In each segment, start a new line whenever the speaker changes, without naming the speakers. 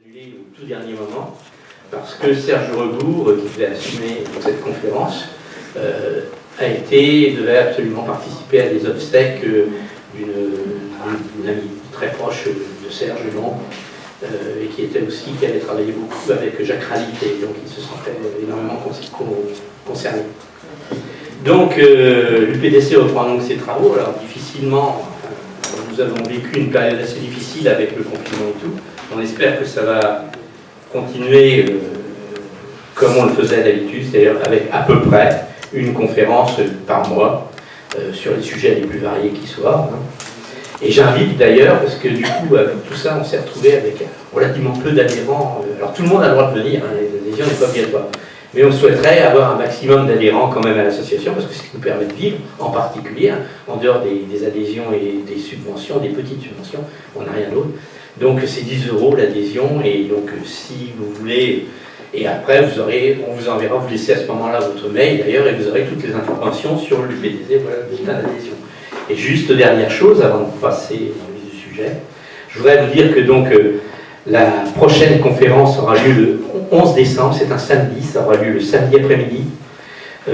annulé au tout dernier moment, parce que Serge Rebourg, qui devait assumer cette conférence, devait absolument participer à des obsèques d'une amie très proche de Serge, et qui avait travaillé beaucoup avec Jacques Ralite, et donc il se sentait énormément concerné. Donc l'UPDC reprend donc ses travaux. Alors difficilement, nous avons vécu une période assez difficile avec le confinement et tout. On espère que ça va continuer comme on le faisait d'habitude, c'est-à-dire avec à peu près une conférence par mois sur les sujets les plus variés qui soient. Et j'invite d'ailleurs, parce que du coup, avec tout ça, on s'est retrouvé avec relativement peu d'adhérents. Alors tout le monde a le droit de venir, les adhésions n'est pas obligatoire. Mais on souhaiterait avoir un maximum d'adhérents quand même à l'association, parce que c'est ce qui nous permet de vivre, en particulier, en dehors des adhésions et des subventions, des petites subventions, on n'a rien d'autre. Donc c'est 10 € l'adhésion, et donc si vous voulez, et après on vous enverra, vous laissez à ce moment-là votre mail d'ailleurs, et vous aurez toutes les informations sur l'UPDC, voilà, le bulletin d'adhésion. Et juste dernière chose, avant de passer dans le vif du sujet, je voudrais vous dire que donc la prochaine conférence aura lieu le 11 décembre, c'est un samedi, ça aura lieu le samedi après-midi,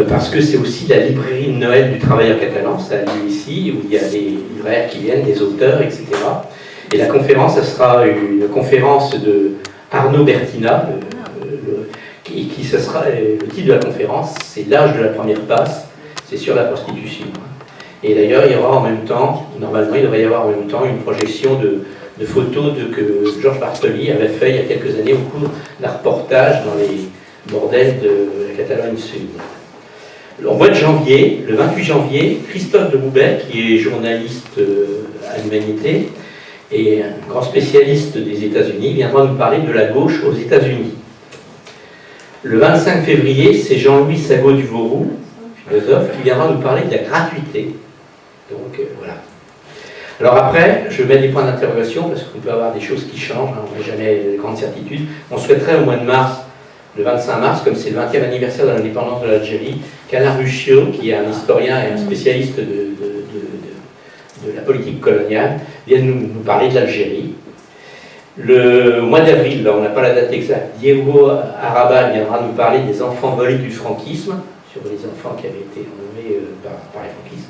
parce que c'est aussi la librairie de Noël du travailleur catalan, ça a lieu ici, où il y a des libraires qui viennent, des auteurs, etc. Et la conférence, ça sera une conférence de Arnaud Bertina, ce sera le titre de la conférence, c'est l'âge de la première passe, c'est sur la prostitution. Et d'ailleurs, il y aura en même temps, normalement, il devrait y avoir en même temps une projection de photos que Georges Bartoli avait fait il y a quelques années au cours d'un reportage dans les bordels de la Catalogne Sud. Au mois de janvier, le 28 janvier, Christophe de Roubaix, qui est journaliste à l'Humanité et un grand spécialiste des États-Unis, viendra nous parler de la gauche aux États-Unis. Le 25 février, c'est Jean-Louis Sagot du Vauroux, philosophe, qui viendra nous parler de la gratuité. Donc voilà. Alors après, je mets des points d'interrogation parce qu'on peut avoir des choses qui changent, on n'a jamais de grandes certitudes. On souhaiterait au mois de mars, le 25 mars, comme c'est le 20e anniversaire de l'indépendance de l'Algérie, qu'Alain Ruccio, qui est un historien et un spécialiste de la politique coloniale, vienne nous parler de l'Algérie. Le mois d'avril, on n'a pas la date exacte, Diego Arabal viendra nous parler des enfants volés du franquisme, sur les enfants qui avaient été enlevés par les franquistes.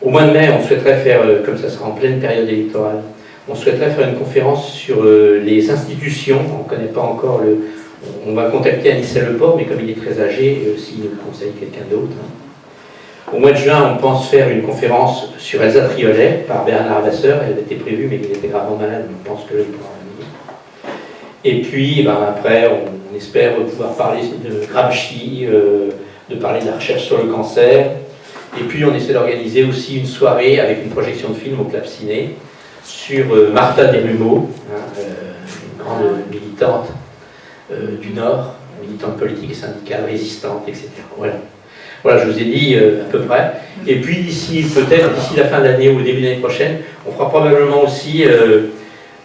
Au mois de mai, on souhaiterait faire, comme ça sera en pleine période électorale, on souhaiterait faire une conférence sur les institutions. On ne connaît pas encore on va contacter Anissa Leport, mais comme il est très âgé, s'il nous conseille quelqu'un d'autre. Au mois de juin, on pense faire une conférence sur Elsa Triolet par Bernard Vasseur. Elle était prévue, mais il était gravement malade, donc on pense que là, il pourra venir. Et puis, après, on espère pouvoir parler de Gramsci, de parler de la recherche sur le cancer. Et puis, on essaie d'organiser aussi une soirée avec une projection de film au Club Ciné sur Martha Desrumeaux, une grande militante du Nord, militante politique et syndicale, résistante, etc. Voilà, je vous ai dit à peu près. Et puis, peut-être d'ici la fin de l'année ou au début de l'année prochaine, on fera probablement aussi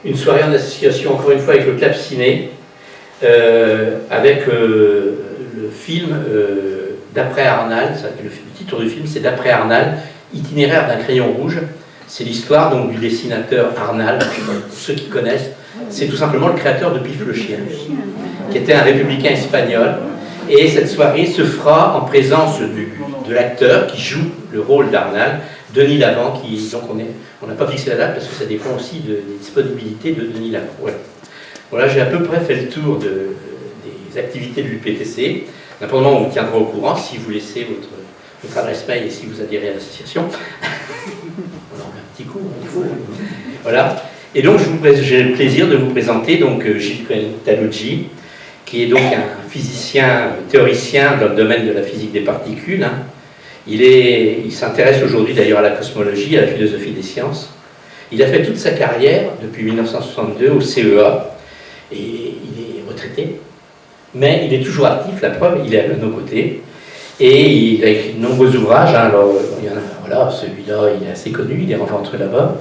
une soirée en association, encore une fois, avec le Club Ciné, avec le film d'après Arnal. Le titre du film, c'est D'après Arnal, itinéraire d'un crayon rouge. C'est l'histoire donc du dessinateur Arnal. Ceux qui connaissent, c'est tout simplement le créateur de Pif le chien, qui était un républicain espagnol. Et cette soirée se fera en présence de l'acteur qui joue le rôle d'Arnal, Denis Lavant, donc on n'a pas fixé la date parce que ça dépend aussi des disponibilités de Denis Lavant. Voilà, j'ai à peu près fait le tour des activités de l'UPTC. Naturellement, on vous tiendra au courant si vous laissez votre adresse mail et si vous adhérez à l'association. On en met un petit coup, il faut. Voilà. Et donc, j'ai le plaisir de vous présenter donc, Gilles Talucci, qui est donc un physicien, théoricien dans le domaine de la physique des particules. Il s'intéresse aujourd'hui d'ailleurs à la cosmologie, à la philosophie des sciences. Il a fait toute sa carrière, depuis 1962, au CEA, et il est retraité. Mais il est toujours actif, la preuve, il est à nos côtés. Et il a écrit de nombreux ouvrages. Alors, il y en a, voilà, celui-là, il est assez connu, il est en vente là-bas.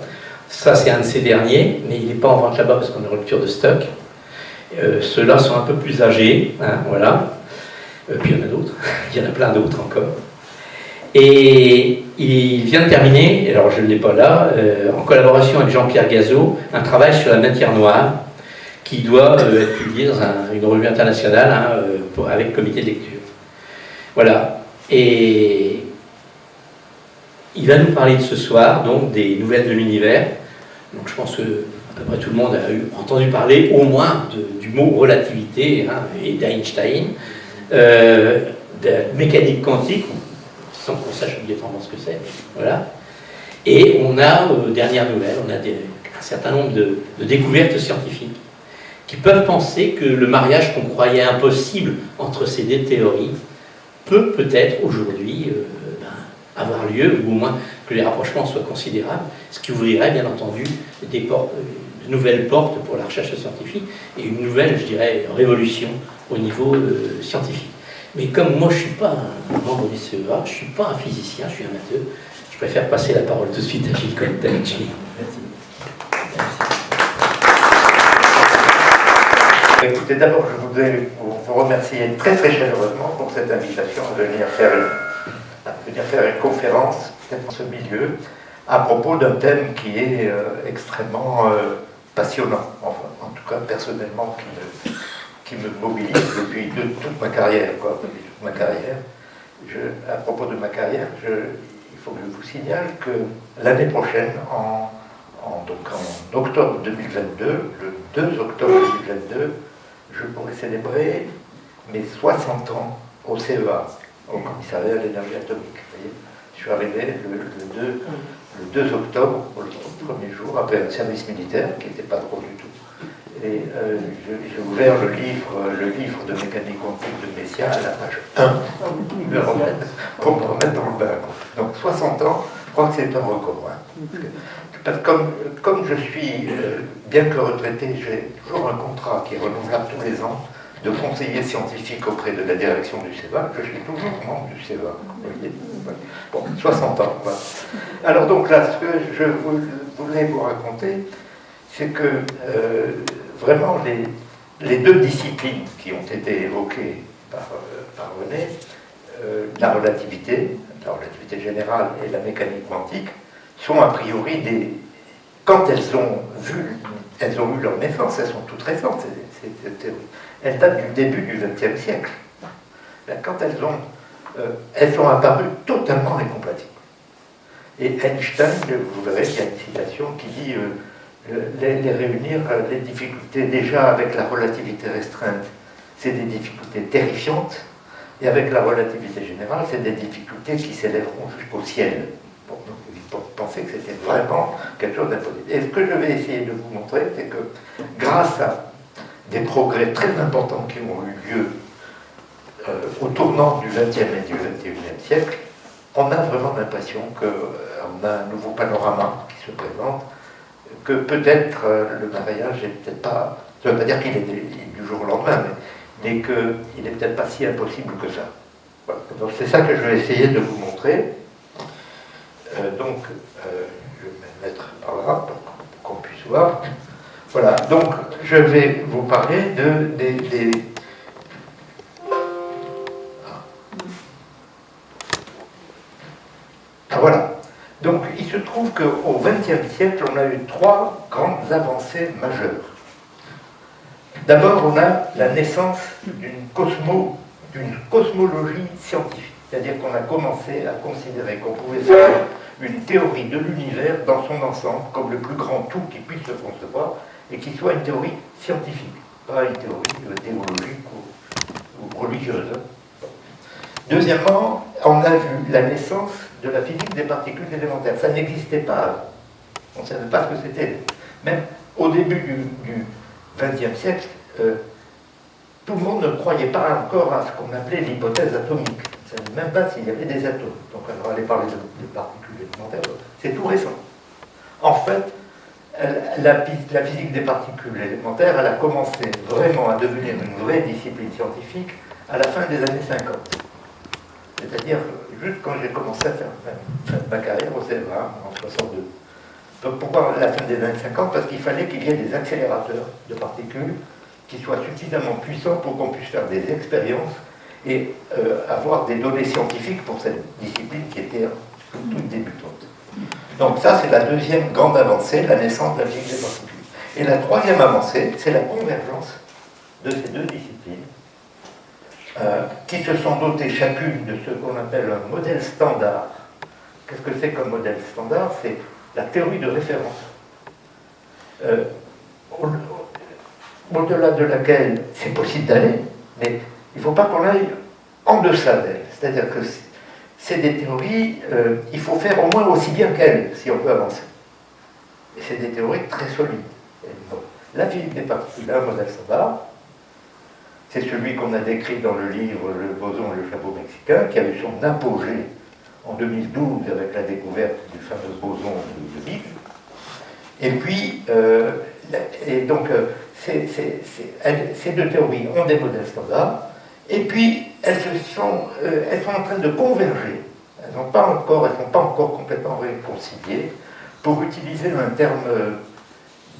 Ça, c'est un de ces derniers, mais il n'est pas en vente là-bas parce qu'on est en rupture de stock. Ceux-là sont un peu plus âgés, voilà. Puis il y en a d'autres, il y en a plein d'autres encore. Et il vient de terminer, alors je ne l'ai pas là, en collaboration avec Jean-Pierre Gazeau, un travail sur la matière noire, qui doit être publié dans une revue internationale avec comité de lecture. Voilà. Et il va nous parler de ce soir, donc, des nouvelles de l'univers. Donc je pense que à peu près tout le monde a entendu parler au moins du mot relativité et d'Einstein, de mécanique quantique, sans qu'on sache obligatoirement ce que c'est. Voilà. Et on a, dernière nouvelle, on a un certain nombre de découvertes scientifiques qui peuvent penser que le mariage qu'on croyait impossible entre ces deux théories peut-être aujourd'hui avoir lieu, ou au moins que les rapprochements soient considérables, ce qui ouvrirait bien entendu de nouvelles portes pour la recherche scientifique et une nouvelle, je dirais, révolution au niveau scientifique. Mais comme moi je ne suis pas un membre du CEA, je ne suis pas un physicien, je suis amateur, je préfère passer la parole tout de suite à Gilles Cohen-Tamici. Merci.
Écoutez, d'abord, je voudrais vous remercier très très chaleureusement pour cette invitation à venir faire une conférence dans ce milieu à propos d'un thème qui est extrêmement passionnant, enfin, en tout cas personnellement qui me mobilise depuis toute ma carrière. À propos de ma carrière, il faut que je vous signale que l'année prochaine, en octobre 2022, le 2 octobre 2022, je pourrais célébrer mes 60 ans au CEA, au commissariat à l'énergie atomique. Vous voyez, je suis arrivé le 2 octobre, au premier jour, après un service militaire qui n'était pas trop du tout. Et j'ai ouvert le livre de mécanique quantique de Messiaen à la page 1 pour me remettre dans le bain. Donc 60 ans, je crois que c'est un record. Parce que comme je suis, bien que retraité, j'ai toujours un contrat qui est renouvelable tous les ans de conseiller scientifique auprès de la direction du CEA. Je suis toujours membre du CEA. Vous voyez, bon, 60 ans. Voilà. Alors donc là, ce que je voulais vous raconter, c'est que vraiment les deux disciplines qui ont été évoquées par René, la relativité générale et la mécanique quantique, sont a priori quand elles ont eu leur naissance, elles sont toutes récentes, ces théories. Elles datent du début du XXe siècle. Quand elles sont apparues totalement incompatibles. Et Einstein, vous verrez, il y a une citation qui dit les réunir, les difficultés déjà avec la relativité restreinte, c'est des difficultés terrifiantes, et avec la relativité générale, c'est des difficultés qui s'élèveront jusqu'au ciel. Bon, donc, vous pensez que c'était vraiment quelque chose d'impossible. Et ce que je vais essayer de vous montrer, c'est que grâce à des progrès très importants qui ont eu lieu au tournant du XXe et du XXIe siècle, on a vraiment l'impression qu'on a un nouveau panorama qui se présente, que peut-être le mariage est peut-être pas, ça ne veut pas dire qu'il est du jour au lendemain, mais qu'il n'est peut-être pas si impossible que ça. Voilà. Donc c'est ça que je vais essayer de vous montrer. Je vais me mettre par là pour qu'on puisse voir. Voilà, donc je vais vous parler des voilà. Donc il se trouve qu'au XXe siècle, on a eu trois grandes avancées majeures. D'abord, on a la naissance d'une cosmologie scientifique. C'est-à-dire qu'on a commencé à considérer qu'on pouvait faire une théorie de l'univers dans son ensemble comme le plus grand tout qui puisse se concevoir et qui soit une théorie scientifique, pas une théorie théologique ou religieuse. Deuxièmement, on a vu la naissance de la physique des particules élémentaires. Ça n'existait pas avant. On ne savait pas ce que c'était. Même au début du XXe siècle, tout le monde ne croyait pas encore à ce qu'on appelait l'hypothèse atomique. On ne savait même pas s'il y avait des atomes. Donc on va aller parler de particules élémentaires. C'est tout récent. En fait, la physique des particules élémentaires, elle a commencé vraiment à devenir une vraie discipline scientifique à la fin des années 50. C'est-à-dire juste quand j'ai commencé à faire ma carrière au CEA en 62. Donc pourquoi la fin des années 50 ? Parce qu'il fallait qu'il y ait des accélérateurs de particules qui soient suffisamment puissants pour qu'on puisse faire des expériences et avoir des données scientifiques pour cette discipline qui était toute débutante. Donc ça, c'est la deuxième grande avancée, la naissance de la physique des particules. Et la troisième avancée, c'est la convergence de ces deux disciplines, qui se sont dotées chacune de ce qu'on appelle un modèle standard. Qu'est-ce que c'est comme modèle standard? C'est la théorie de référence, au-delà de laquelle c'est possible d'aller, mais il ne faut pas qu'on aille en deçà d'elle. C'est-à-dire que c'est des théories, il faut faire au moins aussi bien qu'elles, si on veut avancer. Et c'est des théories très solides. Donc, la physique des particules a un modèle standard. C'est celui qu'on a décrit dans le livre Le boson et le chapeau mexicain, qui a eu son apogée en 2012 avec la découverte du fameux boson de Higgs. Et puis, ces deux théories ont des modèles standards, et puis elles sont en train de converger. Elles ne sont pas encore complètement réconciliées. Pour utiliser un terme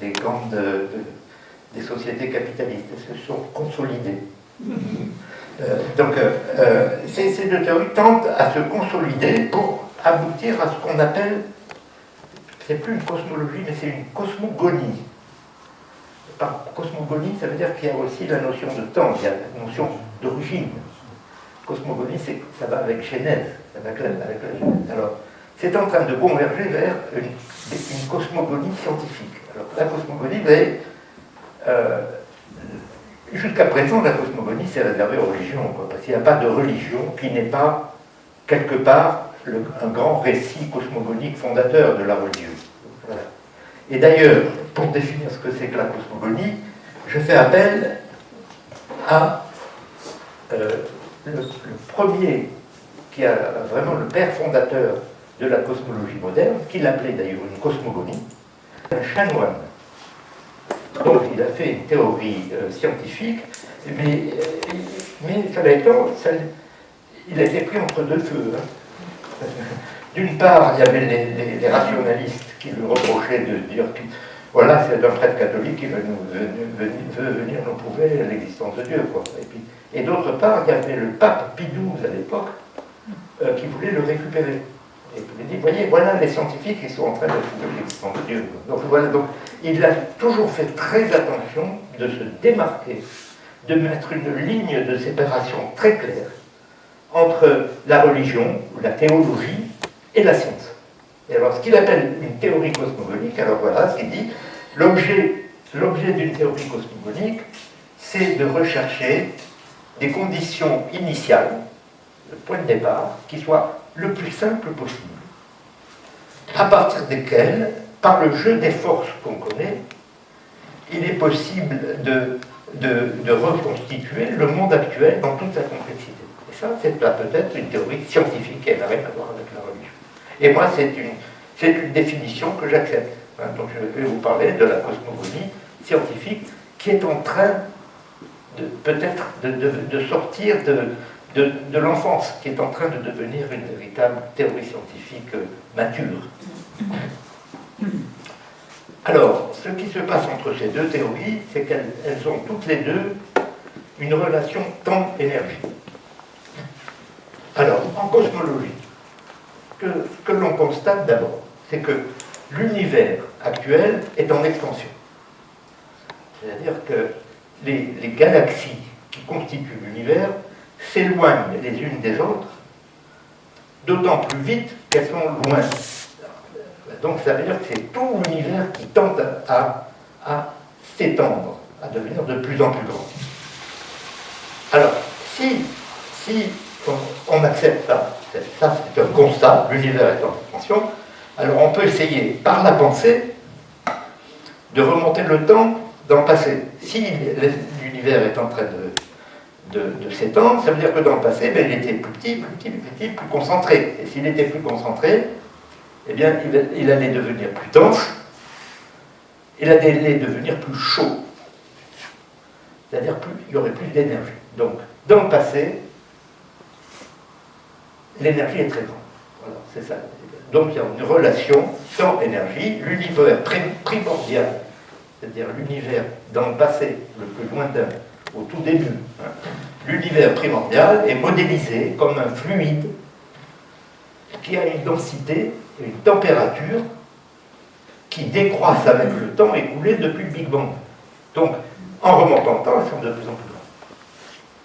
des sociétés capitalistes, elles se sont consolidées. Ces deux théories tentent à se consolider pour aboutir à ce qu'on appelle, c'est plus une cosmologie, mais c'est une cosmogonie. Par cosmogonie, ça veut dire qu'il y a aussi la notion de temps, il y a la notion d'origine. Cosmogonie, ça va avec Genèse, avec la Genèse. Alors, c'est en train de converger vers une cosmogonie scientifique. Alors, la cosmogonie, jusqu'à présent, la cosmogonie, c'est réservé aux religions, parce qu'il n'y a pas de religion qui n'est pas, quelque part, un grand récit cosmogonique fondateur de la religion. Voilà. Et d'ailleurs, pour définir ce que c'est que la cosmogonie, je fais appel à le premier, qui a vraiment le père fondateur de la cosmologie moderne, qu'il appelait d'ailleurs une cosmogonie, un chanoine. Donc il a fait une théorie scientifique, mais cela étant, il a été pris entre deux feux. Hein. D'une part, il y avait les rationalistes qui lui reprochaient de dire que voilà, c'est un prêtre catholique qui veut venir nous prouver l'existence de Dieu. Quoi. Et d'autre part, il y avait le pape Pie XII à l'époque qui voulait le récupérer. Et il dit, voyez, voilà les scientifiques qui sont en train de prouver l'existence de Dieu. Donc voilà, donc il a toujours fait très attention de se démarquer, de mettre une ligne de séparation très claire entre la religion, la théologie et la science. Et alors, ce qu'il appelle une théorie cosmogonique, alors voilà, ce qu'il dit, l'objet d'une théorie cosmogonique, c'est de rechercher des conditions initiales, le point de départ, qui soient le plus simple possible, à partir desquelles, par le jeu des forces qu'on connaît, il est possible de reconstituer le monde actuel dans toute sa complexité. Et ça, c'est peut-être une théorie scientifique, elle n'a rien à voir avec la religion. Et moi, c'est une définition que j'accepte. Hein, donc je vais vous parler de la cosmogonie scientifique qui est en train peut-être de sortir de l'enfance, qui est en train de devenir une véritable théorie scientifique mature. Alors, ce qui se passe entre ces deux théories, c'est qu'elles ont toutes les deux une relation temps-énergie. Alors, en cosmologie, ce que l'on constate d'abord, c'est que l'univers actuel est en expansion. C'est-à-dire que les galaxies qui constituent l'univers s'éloignent les unes des autres, d'autant plus vite qu'elles sont loin. Donc ça veut dire que c'est tout l'univers qui tente à s'étendre, à devenir de plus en plus grand. Alors, si on accepte ça c'est un constat, l'univers est en expansion, alors on peut essayer, par la pensée, de remonter le temps dans le passé. Si l'univers est en train de s'étendre, ça veut dire que dans le passé, il était plus petit, plus concentré. Et s'il était plus concentré, eh bien, il allait devenir plus dense, il allait devenir plus chaud. C'est-à-dire il y aurait plus d'énergie. Donc, dans le passé, l'énergie est très grande. Voilà, c'est ça. Donc, il y a une relation temps-énergie, l'univers primordial, c'est-à-dire l'univers dans le passé, le plus lointain, au tout début. Hein, l'univers primordial est modélisé comme un fluide qui a une densité, une température qui décroissent avec le temps écoulé depuis le Big Bang. Donc, en remontant le temps, elles sont de plus en plus grandes.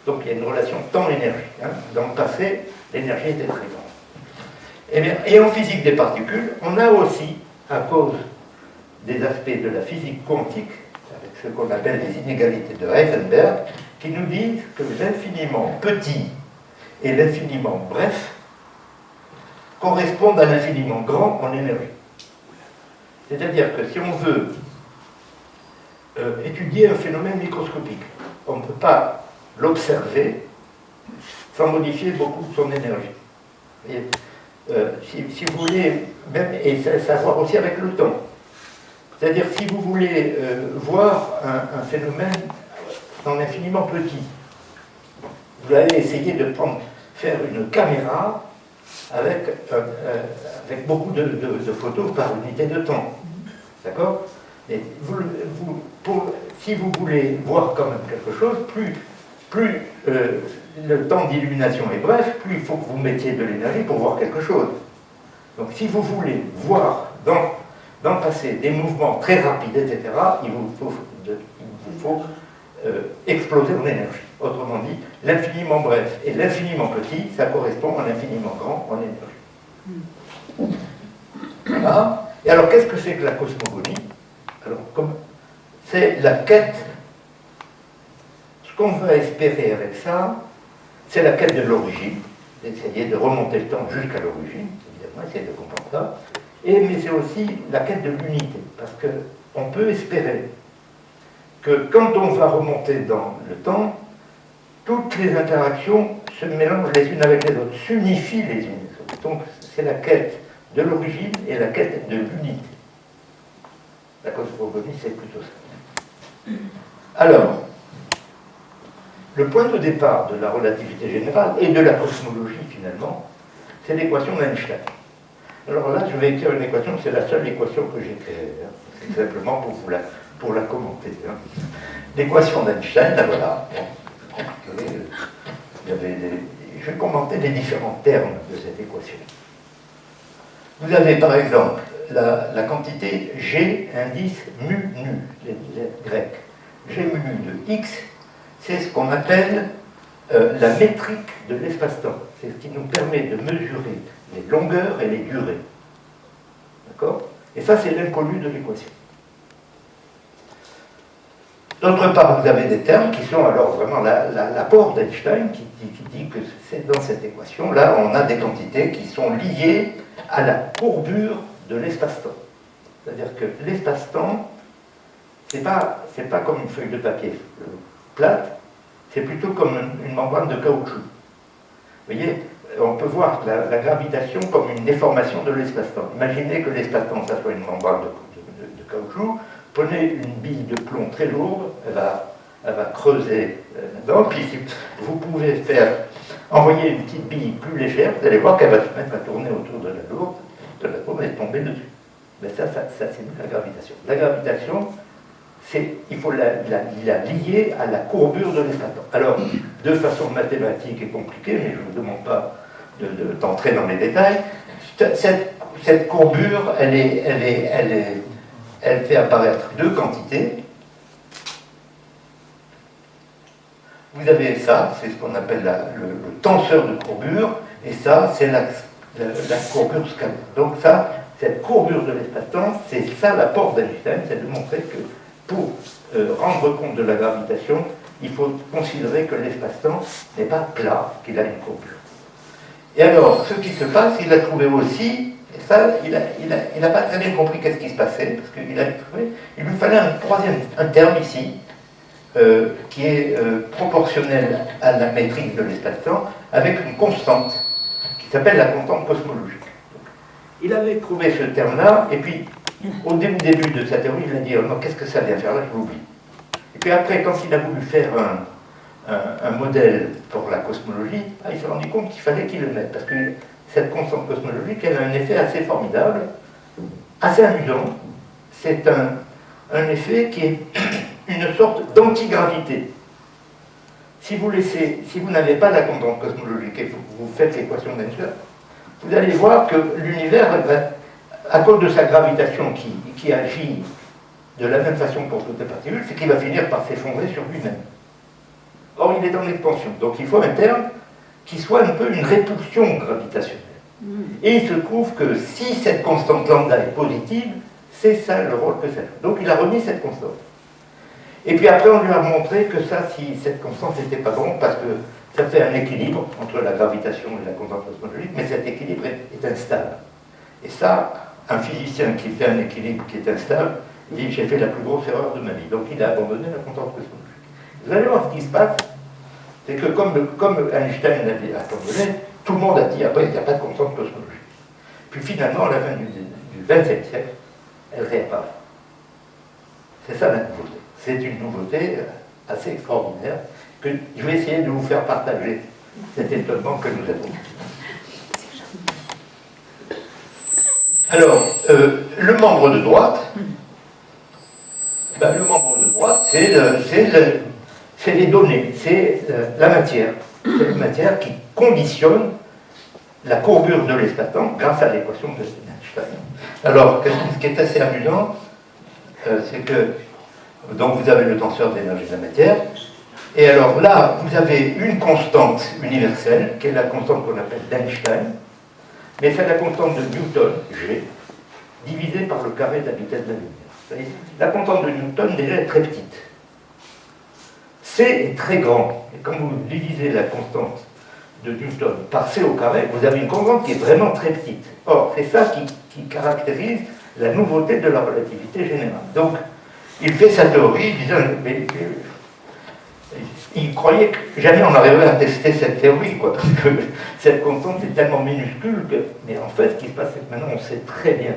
Donc, il y a une relation temps-énergie. Hein. Dans le passé, l'énergie était très grande. Eh bien, et en physique des particules, on a aussi, à cause des aspects de la physique quantique, avec ce qu'on appelle les inégalités de Heisenberg, qui nous disent que l'infiniment petit et l'infiniment bref correspondent à l'infiniment grand en énergie. C'est-à-dire que si on veut étudier un phénomène microscopique, on ne peut pas l'observer sans modifier beaucoup de son énergie. Et, si vous voulez, même, et ça a à voir aussi avec le temps. C'est-à-dire, si vous voulez voir un phénomène dans l'infiniment petit, vous allez essayer de faire une caméra avec beaucoup de photos par unité de temps. D'accord? Mais si vous voulez voir quand même quelque chose, plus le temps d'illumination est bref, plus il faut que vous mettiez de l'énergie pour voir quelque chose. Donc si vous voulez voir dans le passé des mouvements très rapides, etc., il vous faut exploser en énergie. Autrement dit, l'infiniment bref et l'infiniment petit, ça correspond à l'infiniment grand en énergie. Voilà. Et alors, qu'est-ce que c'est que la cosmogonie? Alors, c'est la quête. Ce qu'on va espérer avec ça, c'est la quête de l'origine, d'essayer de remonter le temps jusqu'à l'origine, évidemment, essayer de comprendre ça. Mais c'est aussi la quête de l'unité, parce qu'on peut espérer que quand on va remonter dans le temps, toutes les interactions se mélangent les unes avec les autres, s'unifient les unes les autres. Donc c'est la quête de l'origine et la quête de l'unité. La cosmogonie, c'est plutôt ça. Alors, le point de départ de la relativité générale et de la cosmologie, finalement, c'est l'équation d'Einstein. Alors là, je vais écrire une équation, c'est la seule équation que j'ai créée. Hein. C'est simplement pour la commenter. Hein. L'équation d'Einstein, là voilà. Je vais commenter les différents termes de cette équation. Vous avez par exemple la quantité G indice mu nu, les grecs. G mu nu de x, c'est ce qu'on appelle la métrique de l'espace-temps. C'est ce qui nous permet de mesurer les longueurs et les durées. D'accord? Et ça, c'est l'inconnu de l'équation. D'autre part, vous avez des termes qui sont alors vraiment l'apport d'Einstein qui dit que c'est dans cette équation-là, on a des quantités qui sont liées à la courbure de l'espace-temps. C'est-à-dire que l'espace-temps, c'est pas comme une feuille de papier plate, c'est plutôt comme une membrane de caoutchouc. Vous voyez, on peut voir la gravitation comme une déformation de l'espace-temps. Imaginez que l'espace-temps, ça soit une membrane de caoutchouc. Prenez une bille de plomb très lourde, elle va creuser là-dedans, puis vous pouvez envoyer une petite bille plus légère, vous allez voir qu'elle va se mettre à tourner autour de la lourde et tomber dessus. Mais ça c'est la gravitation. La gravitation, il faut la lier à la courbure de l'espace-temps. Alors, de façon mathématique et compliquée, mais je ne vous demande pas d'entrer dans les détails, cette courbure, elle fait apparaître deux quantités. Vous avez ça, c'est ce qu'on appelle le tenseur de courbure, et ça, c'est la courbure scalaire. Donc ça, cette courbure de l'espace-temps, c'est ça l'apport d'Einstein, c'est de montrer que pour rendre compte de la gravitation, il faut considérer que l'espace-temps n'est pas plat, qu'il a une courbure. Et alors, ce qui se passe, il a trouvé aussi, et ça, il n'a pas très bien compris qu'est-ce qui se passait, parce qu'il lui fallait un terme ici, qui est proportionnel à la métrique de l'espace-temps, avec une constante, qui s'appelle la constante cosmologique. Il avait trouvé ce terme-là, et puis, au début de sa théorie, il a dit, oh non, qu'est-ce que ça vient faire là, je l'oublie. Et puis après, quand il a voulu faire un modèle pour la cosmologie, il s'est rendu compte qu'il fallait qu'il le mette, parce que cette constante cosmologique, elle a un effet assez formidable, assez amusant. C'est un effet qui est une sorte d'antigravité. Si vous n'avez pas la constante cosmologique et vous faites l'équation d'Einstein, vous allez voir que l'univers à cause de sa gravitation qui agit de la même façon pour toutes les particules, c'est qu'il va finir par s'effondrer sur lui-même. Or, il est en expansion. Donc, il faut un terme qui soit un peu une répulsion gravitationnelle. Et il se trouve que si cette constante lambda est positive, c'est ça le rôle que ça joue. Donc, il a remis cette constante. Et puis après, on lui a montré que ça, si cette constante n'était pas bon, parce que ça fait un équilibre entre la gravitation et la constante cosmologique, mais cet équilibre est instable. Et ça, un physicien qui fait un équilibre qui est instable, dit j'ai fait la plus grosse erreur de ma vie. Donc il a abandonné la constante cosmologique. Vous allez voir ce qui se passe, c'est que comme Einstein l'avait abandonné, tout le monde a dit après il n'y a pas de constante cosmologique. Puis finalement, à la fin du XXe siècle, elle réapparaît. C'est ça la nouveauté. C'est une nouveauté assez extraordinaire que je vais essayer de vous faire partager cet étonnement que nous avons. Alors, le membre de droite, le membre de droite, c'est les données, c'est la matière. C'est la matière qui conditionne la courbure de l'espace-temps grâce à l'équation de Einstein. Alors, ce qui est assez amusant, c'est que donc vous avez le tenseur d'énergie de la matière, et alors là, vous avez une constante universelle, qui est la constante qu'on appelle d'Einstein, mais c'est la constante de Newton, G, divisée par le carré de la vitesse de la lumière. Vous voyez, la constante de Newton, déjà, est très petite. C est très grand, et quand vous divisez la constante de Newton par C au carré, vous avez une constante qui est vraiment très petite. Or, c'est ça qui caractérise la nouveauté de la relativité générale. Donc, il fait sa théorie, disant, il croyait que jamais on arriverait à tester cette théorie, quoi, parce que cette constante est tellement minuscule que... Mais en fait, ce qui se passe, c'est que maintenant, on sait très bien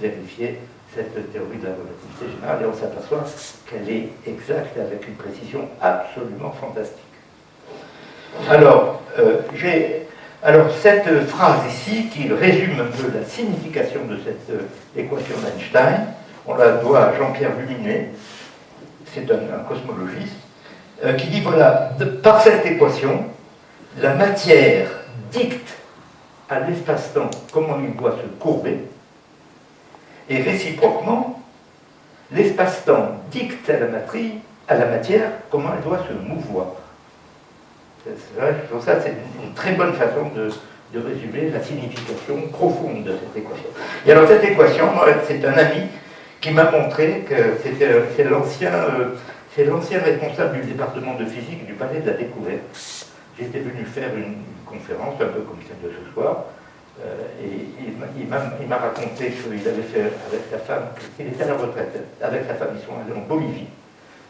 vérifier cette théorie de la relativité générale, et on s'aperçoit qu'elle est exacte avec une précision absolument fantastique. Alors, cette phrase ici, qui résume un peu la signification de cette équation d'Einstein, on la doit à Jean-Pierre Luminet, c'est un cosmologiste, qui dit, voilà, par cette équation, la matière dicte à l'espace-temps comment il doit se courber, et réciproquement, l'espace-temps dicte à la matière comment elle doit se mouvoir. Pour ça, c'est une très bonne façon de résumer la signification profonde de cette équation. Et alors cette équation, c'est un ami qui m'a montré que c'est l'ancien responsable du département de physique du Palais de la Découverte. J'étais venu faire une conférence, un peu comme celle de ce soir, et il m'a raconté qu'il avait fait avec sa femme, qu'il était à la retraite. Avec sa femme, ils sont allés en Bolivie.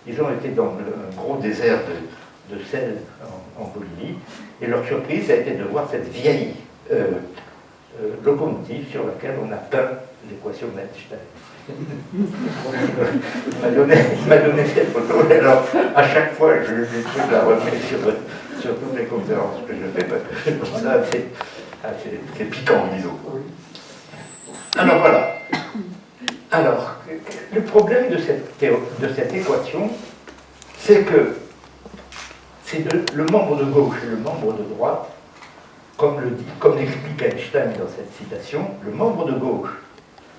Ils ont été dans un gros désert de sel en Bolivie, et leur surprise a été de voir cette vieille locomotive sur laquelle on a peint l'équation d'Einstein. Il m'a donné cette photo, et alors à chaque fois je la remets sur toutes les conférences que je fais, parce que comme ça c'est piquant, disons. Alors voilà. Alors, le problème de cette équation, c'est que c'est le membre de gauche et le membre de droite, comme l'explique Einstein dans cette citation, le membre de gauche,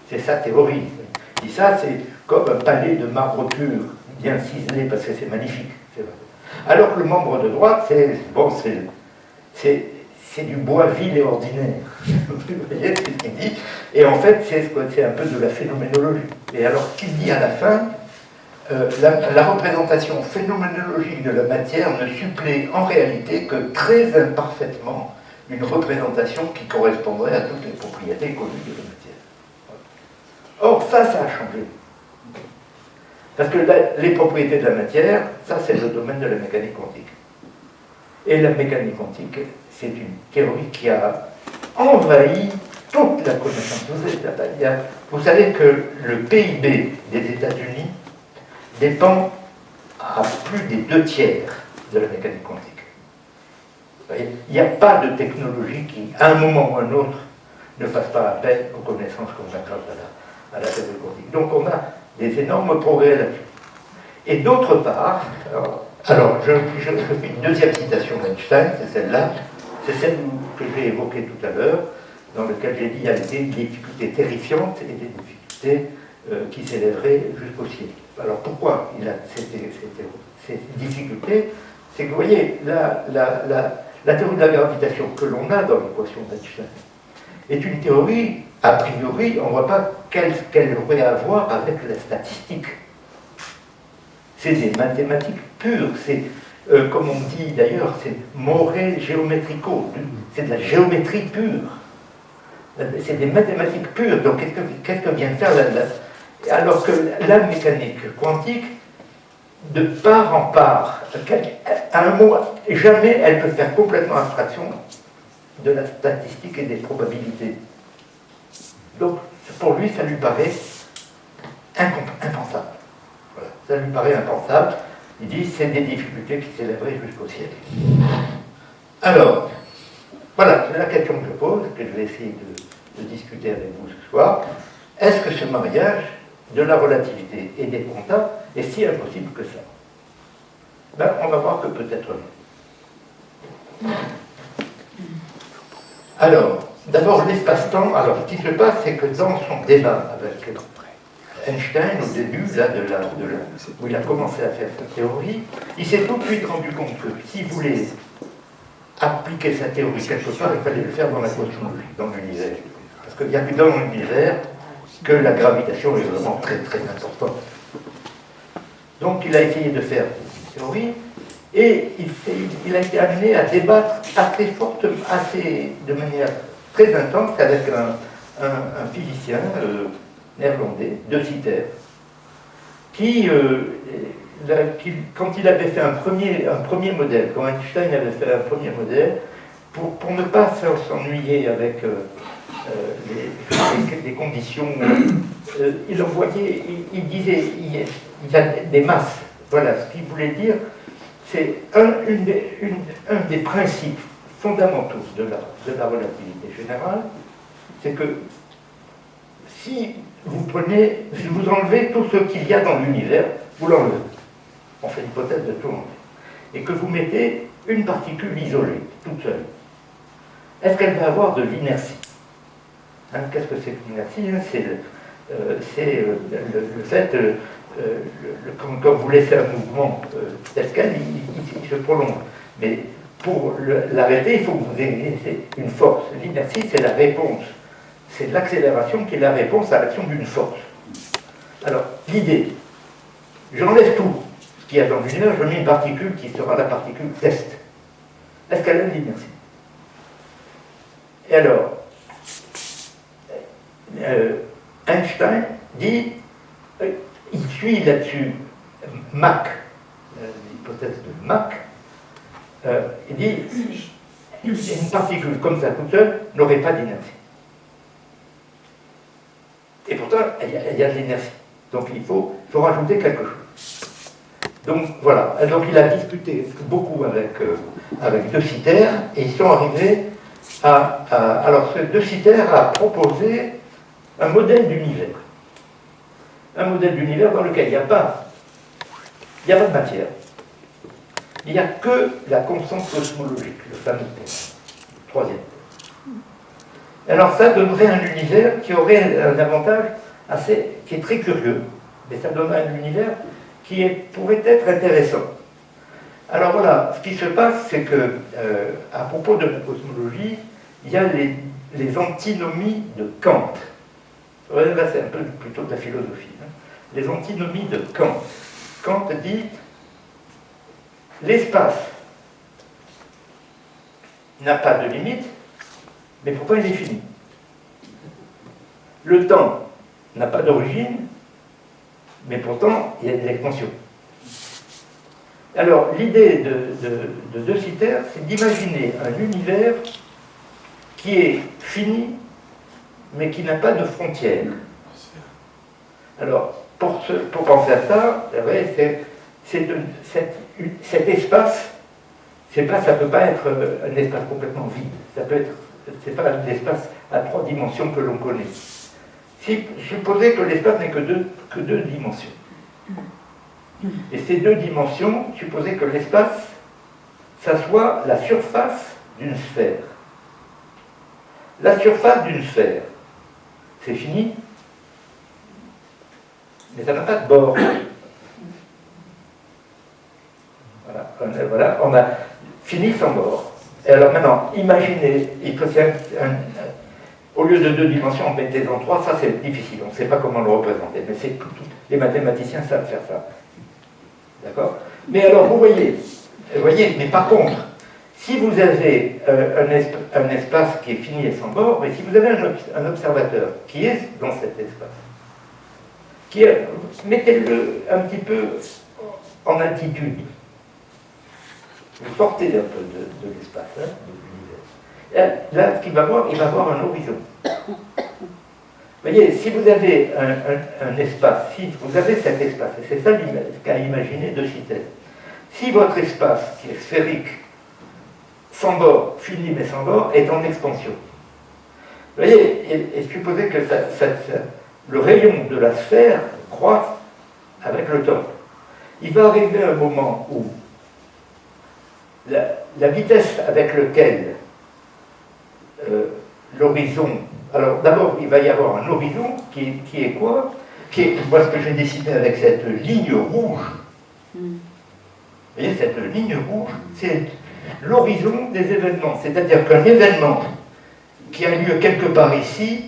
c'est sa théorie. Il dit ça, c'est comme un palais de marbre pur, bien ciselé, parce que c'est magnifique. Alors que le membre de droite, c'est du bois vil et ordinaire. Vous voyez ce qu'il dit? Et en fait, c'est un peu de la phénoménologie. Et alors, ce qu'il dit à la fin, la représentation phénoménologique de la matière ne supplée en réalité que très imparfaitement une représentation qui correspondrait à toutes les propriétés connues de la matière. Or, ça a changé. Parce que les propriétés de la matière, ça c'est le domaine de la mécanique quantique. Et la mécanique quantique, c'est une théorie qui a envahi toute la connaissance. Vous savez que le PIB des États-Unis dépend à plus des 2/3 de la mécanique quantique. Vous voyez, il n'y a pas de technologie qui, à un moment ou à un autre, ne fasse pas appel aux connaissances qu'on accorde à la théorie quantique. Donc on a des énormes progrès là-dessus. Et d'autre part, alors je fais une deuxième citation d'Einstein, c'est celle-là, c'est celle que j'ai évoquée tout à l'heure, dans lequel j'ai dit qu'il y a des difficultés terrifiantes et des difficultés qui s'élèveraient jusqu'au ciel. Alors pourquoi il a ces difficultés? C'est que vous voyez, la théorie de la gravitation que l'on a dans l'équation d'Einstein est une théorie, a priori, on ne voit pas qu'elle aurait à voir avec la statistique. C'est des mathématiques pures, c'est, comme on dit d'ailleurs, c'est more geometrico, c'est de la géométrie pure. C'est des mathématiques pures. Donc qu'est-ce que vient faire alors que la mécanique quantique, de part en part, à un mot, jamais elle peut faire complètement abstraction de la statistique et des probabilités. Donc pour lui, ça lui paraît impensable. Voilà, ça lui paraît impensable. Il dit c'est des difficultés qui s'élèveraient jusqu'au ciel. Alors, voilà, c'est la question que je pose, que je vais essayer de discuter avec vous ce soir. Est-ce que ce mariage de la relativité et des quanta est si impossible que ça? Ben, on va voir que peut-être non. Alors, d'abord l'espace-temps. Alors, ce qui se passe, c'est que dans son débat avec Einstein, au début, là, où il a commencé à faire sa théorie, il s'est tout de suite rendu compte que s'il voulait appliquer sa théorie quelque part, il fallait le faire dans la cosmologie, dans l'univers. Parce qu'il n'y a que dans l'univers que la gravitation est vraiment très très importante. Donc il a essayé de faire une théorie, et il a été amené à débattre assez fortement, de manière très intense avec un physicien néerlandais, De Sitter, qui, quand il avait fait un premier modèle, quand Einstein avait fait un premier modèle, pour ne pas s'ennuyer avec les conditions, il envoyait, il disait, il y a des masses. Voilà, ce qu'il voulait dire, c'est un des principes fondamentaux de la relativité générale, c'est que si vous enlevez tout ce qu'il y a dans l'univers, vous l'enlevez. On fait l'hypothèse de tout enlever. Et que vous mettez une particule isolée, toute seule. Est-ce qu'elle va avoir de l'inertie? Qu'est-ce que c'est que l'inertie? C'est le fait, quand vous laissez un mouvement tel quel, il se prolonge. Mais pour l'arrêter, il faut que vous ayez une force. L'inertie, c'est la réponse. C'est l'accélération qui est la réponse à l'action d'une force. Alors, l'idée, j'enlève tout ce qu'il y a dans l'univers, je mets une particule qui sera la particule test. Est-ce qu'elle a de l'inertie? Et alors, Einstein dit, il suit là-dessus Mach, l'hypothèse de Mach, il dit, une particule comme ça toute seule n'aurait pas d'inertie. Et pourtant, il y a de l'inertie. Donc il faut rajouter quelque chose. Donc voilà. Donc il a discuté beaucoup avec De Sitter, et ils sont arrivés alors ce De Sitter a proposé un modèle d'univers. Un modèle d'univers dans lequel il n'y a pas de matière. Il n'y a que la constante cosmologique, le fameux thème, le troisième. Alors ça donnerait un univers qui aurait un avantage qui est très curieux, mais ça donnerait un univers qui pourrait être intéressant. Alors voilà, ce qui se passe, c'est que, à propos de la cosmologie, il y a les antinomies de Kant. Là, c'est un peu plutôt de la philosophie. Les antinomies de Kant. Kant dit l'espace n'a pas de limite, mais pourtant il est fini. Le temps n'a pas d'origine, mais pourtant il y a des extensions. Alors l'idée de Sitter, c'est d'imaginer un univers qui est fini, mais qui n'a pas de frontières. Alors, pour penser à ça, cet espace, ça ne peut pas être un espace complètement vide. C'est pas un espace à 3 dimensions que l'on connaît. Supposez que l'espace n'est que deux dimensions. Et ces 2 dimensions, supposez que l'espace, ça soit la surface d'une sphère. la surface d'une sphère. C'est fini, mais ça n'a pas de bord. Voilà, on a fini sans bord. Et alors maintenant, imaginez, il faut faire au lieu de 2 dimensions, on mettez en 3, ça c'est difficile, on ne sait pas comment le représenter, mais les mathématiciens savent faire ça. D'accord? Mais alors, vous voyez, mais par contre, si vous avez un espace qui est fini et sans bord, mais si vous avez un observateur qui est dans cet espace, mettez-le un petit peu en altitude, vous sortez un peu de l'espace, hein, de l'univers. Là, ce qu'il va voir, il va voir un horizon. Vous voyez, si vous avez un espace, si vous avez cet espace, et c'est ça qu'a imaginé De Sitter, si votre espace, qui est sphérique, sans bord, fini mais sans bord, est en expansion. Vous voyez, et supposez que le rayon de la sphère croît avec le temps. Il va arriver un moment où la vitesse avec laquelle l'horizon... Alors d'abord, il va y avoir un horizon qui est quoi? Moi, ce que j'ai dessiné avec cette ligne rouge, vous voyez, cette ligne rouge, c'est l'horizon des événements. C'est-à-dire qu'un événement qui a lieu quelque part ici,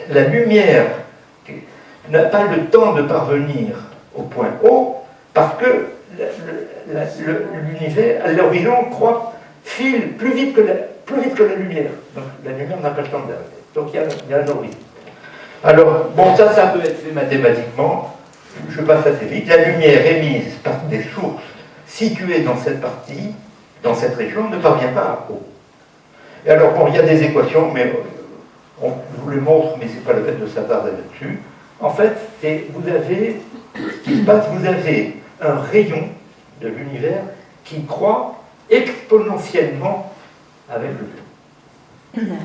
la lumière n'a pas le temps de parvenir au point haut, parce que l'univers, l'horizon file plus vite que la lumière. Donc la lumière n'a pas le temps d'arriver. Donc il y a un horizon. Alors, bon, ça peut être fait mathématiquement. Je passe assez vite. La lumière émise par des sources situées dans cette partie, dans cette région, ne parvient pas à haut. Et alors, bon, il y a des équations, mais je vous les montre, mais ce n'est pas le fait de s'attarder là-dessus. En fait, vous avez un rayon de l'univers qui croît exponentiellement avec le temps.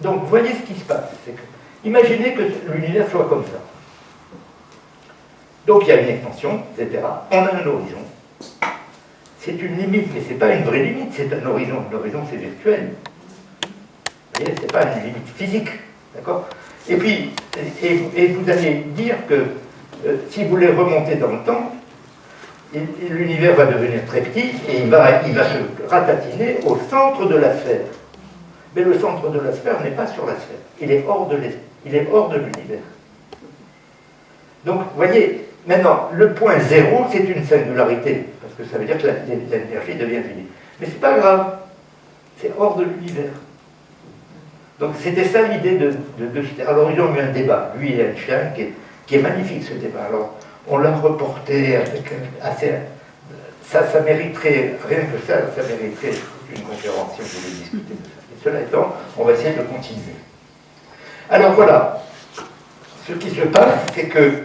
Donc, voyez ce qui se passe. Imaginez que l'univers soit comme ça. Donc, il y a une expansion, etc. On a un horizon. C'est une limite, mais ce n'est pas une vraie limite, c'est un horizon. L'horizon, c'est virtuel. Vous voyez, ce n'est pas une limite physique. D'accord? Et puis, et vous allez dire que si vous voulez remonter dans le temps, l'univers va devenir très petit et il va se ratatiner au centre de la sphère. Mais le centre de la sphère n'est pas sur la sphère. Il est hors de l'univers. Donc, vous voyez, maintenant, le point zéro, c'est une singularité, parce que ça veut dire que l'énergie devient finie. Mais c'est pas grave, c'est hors de l'univers. Donc, c'était ça l'idée de Sitter. Alors, ils ont eu un débat, lui et Einstein, qui est magnifique, ce débat. Alors, on l'a reporté avec assez... Ça mériterait, rien que ça mériterait une conférence si on voulait discuter de ça. Et cela étant, on va essayer de continuer. Alors voilà, ce qui se passe, c'est que,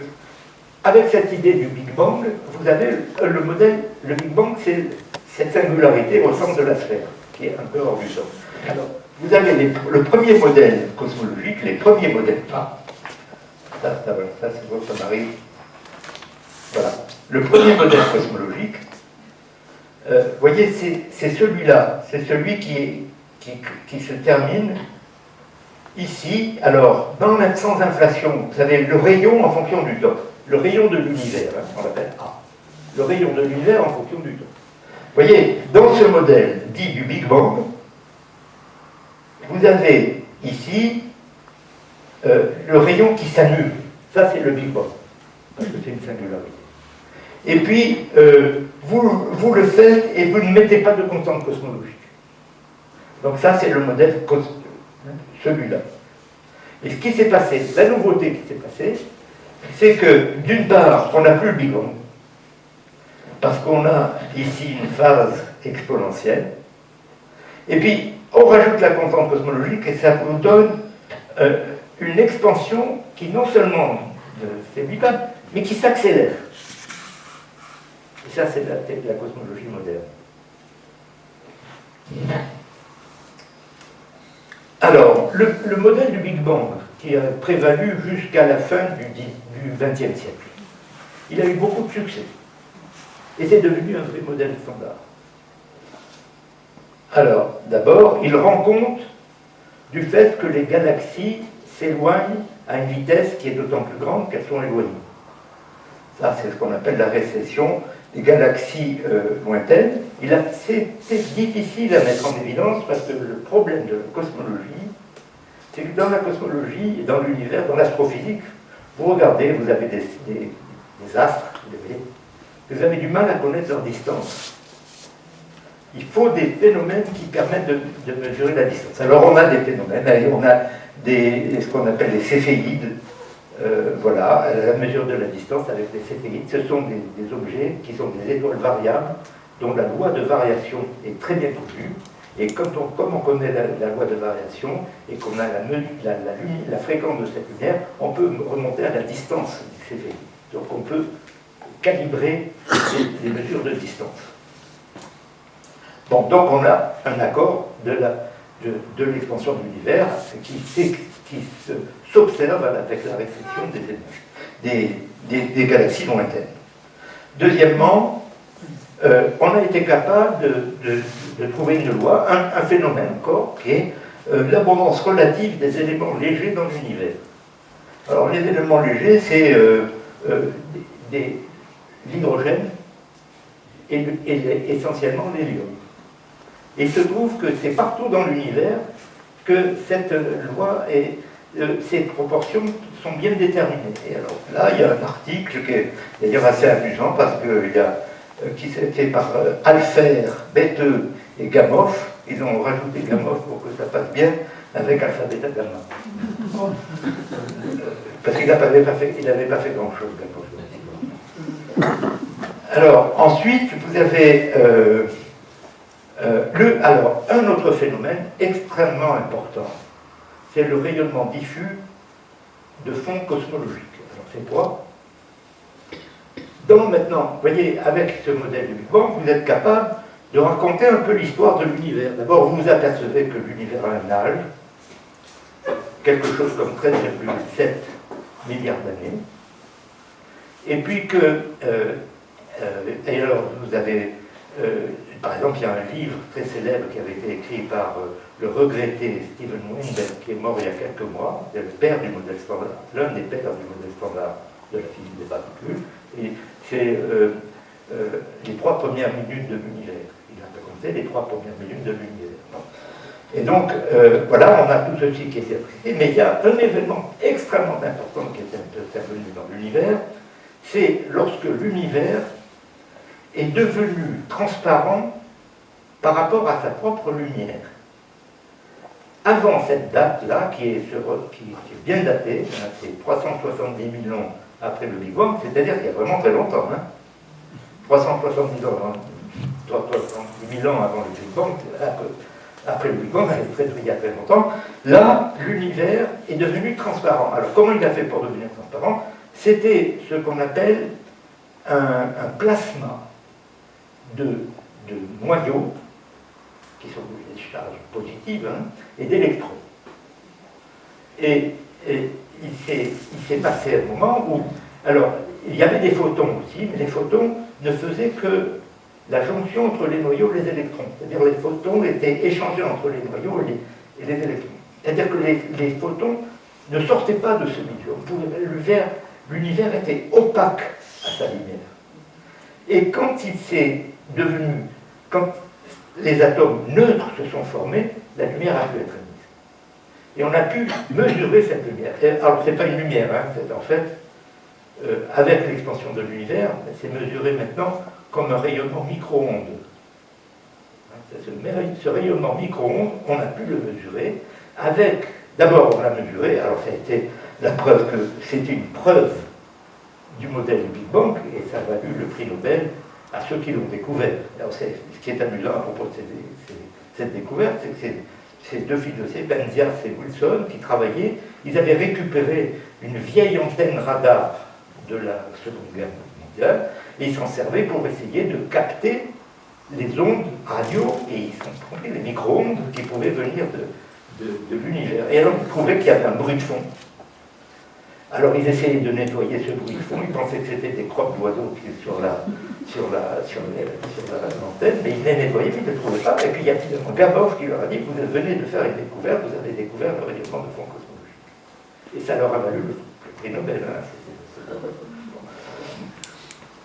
avec cette idée du Big Bang, vous avez le modèle, le Big Bang, c'est cette singularité au centre de la sphère, qui est un peu hors du sol. Alors, vous avez le premier modèle cosmologique, les premiers modèles. Ah, ça c'est votre mari. Voilà. Le premier modèle cosmologique, vous voyez, c'est celui-là, c'est celui qui se termine ici. Alors, sans inflation, vous avez le rayon en fonction du temps. Le rayon de l'univers, hein, on l'appelle A. Le rayon de l'univers en fonction du temps. Vous voyez, dans ce modèle dit du Big Bang, vous avez ici le rayon qui s'annule. Ça, c'est le Big Bang, parce que c'est une singularité. Et puis, vous le faites et vous ne mettez pas de constante cosmologique. Donc ça, c'est le modèle, celui-là. Et ce qui s'est passé, la nouveauté qui s'est passée, c'est que, d'une part, on n'a plus le Big Bang, parce qu'on a ici une phase exponentielle, et puis on rajoute la constante cosmologique et ça vous donne une expansion qui non seulement ne faiblit pas, mais qui s'accélère. Et ça, c'est la cosmologie moderne. Alors, le modèle du Big Bang, qui a prévalu jusqu'à la fin du XXe siècle, il a eu beaucoup de succès. Et c'est devenu un vrai modèle standard. Alors, d'abord, il rend compte du fait que les galaxies s'éloignent à une vitesse qui est d'autant plus grande qu'elles sont éloignées. Ça, c'est ce qu'on appelle la récession des galaxies lointaines. C'est difficile à mettre en évidence parce que le problème de la cosmologie, c'est que dans la cosmologie et dans l'univers, dans l'astrophysique, vous regardez, vous avez des astres, vous avez du mal à connaître leur distance. Il faut des phénomènes qui permettent de mesurer la distance. Alors on a des phénomènes, on a ce qu'on appelle les céphéides, voilà, à la mesure de la distance avec les céphéides. Ce sont des objets qui sont des étoiles variables dont la loi de variation est très bien connue. Et comme on connaît la loi de variation et qu'on a la fréquence de cette lumière, on peut remonter à la distance du céphéide. Donc on peut calibrer les mesures de distance. Bon, donc on a un accord de l'expansion de l'univers qui s'observe avec la récession des galaxies lointaines. Deuxièmement, on a été capable de trouver une loi, un phénomène encore, qui est l'abondance relative des éléments légers dans l'univers. Alors les éléments légers, c'est l'hydrogène et essentiellement l'hélium. Et il se trouve que c'est partout dans l'univers que cette loi et ces proportions sont bien déterminées. Et alors là, il y a un article qui est d'ailleurs assez amusant parce qui s'est fait par Alfer, Bethe et Gamow. Ils ont rajouté Gamow pour que ça passe bien avec alpha, bêta, gamma. Parce qu'il n'avait pas fait grand-chose, Gamow. Alors, ensuite, vous avez un autre phénomène extrêmement important, c'est le rayonnement diffus de fond cosmologique. Alors, c'est quoi? Maintenant, vous voyez, avec ce modèle du Big Bang, vous êtes capable de raconter un peu l'histoire de l'univers. D'abord, vous vous apercevez que l'univers a un âge, quelque chose comme 13,7 milliards d'années, et puis que et alors, vous avez, par exemple, il y a un livre très célèbre qui avait été écrit par le regretté Steven Weinberg, qui est mort il y a quelques mois, c'est le père du modèle standard, l'un des pères du modèle standard de la physique des particules, et c'est les 3 premières minutes de l'univers. Il a raconté les 3 premières minutes de l'univers. Et donc, voilà, on a tout ceci qui est apprécié, mais il y a un événement extrêmement important qui est intervenu dans l'univers, c'est lorsque l'univers est devenu transparent par rapport à sa propre lumière. Avant cette date-là, qui est bien datée, hein, c'est 370 000 ans après le Big Bang, c'est-à-dire qu'il y a vraiment très longtemps. Hein, 370 000 ans avant le Big Bang, après le Big Bang, il y a très longtemps, là, l'univers est devenu transparent. Alors, comment il a fait pour devenir transparent? C'était ce qu'on appelle un plasma de noyaux, qui sont des charges positives, hein, et d'électrons. Et il s'est passé un moment où, alors, il y avait des photons aussi, mais les photons ne faisaient que la jonction entre les noyaux et les électrons. C'est-à-dire les photons étaient échangés entre les noyaux et les électrons. C'est-à-dire que les photons ne sortaient pas de ce milieu. L'univers était opaque à sa lumière. Et quand quand les atomes neutres se sont formés, la lumière a pu être émise. Et on a pu mesurer cette lumière. Alors, ce n'est pas une lumière, hein, c'est en fait, avec l'expansion de l'univers, c'est mesuré maintenant comme un rayonnement micro-ondes. Ce rayonnement micro-ondes, on a pu le mesurer avec, d'abord on l'a mesuré, alors ça a été la preuve que c'était une preuve du modèle du Big Bang, et ça a valu le prix Nobel à ceux qui l'ont découvert. Alors ce qui est amusant à propos de cette découverte, c'est que ces deux physiciens, Penzias et Wilson, qui travaillaient, ils avaient récupéré une vieille antenne radar de la Seconde Guerre mondiale, et ils s'en servaient pour essayer de capter les ondes radio, et ils ont trouvé les micro-ondes qui pouvaient venir de l'univers. Et alors ils trouvaient qu'il y avait un bruit de fond. Alors ils essayaient de nettoyer ce bruit de fond, ils pensaient que c'était des crottes d'oiseaux qui étaient sur l'antenne, mais ils les nettoyaient, mais ils ne les trouvaient pas. Et puis il y a finalement Gamow qui leur a dit, vous venez de faire une découverte, vous avez découvert le rayonnement de fond cosmologique. Et ça leur a valu le prix Nobel. Hein.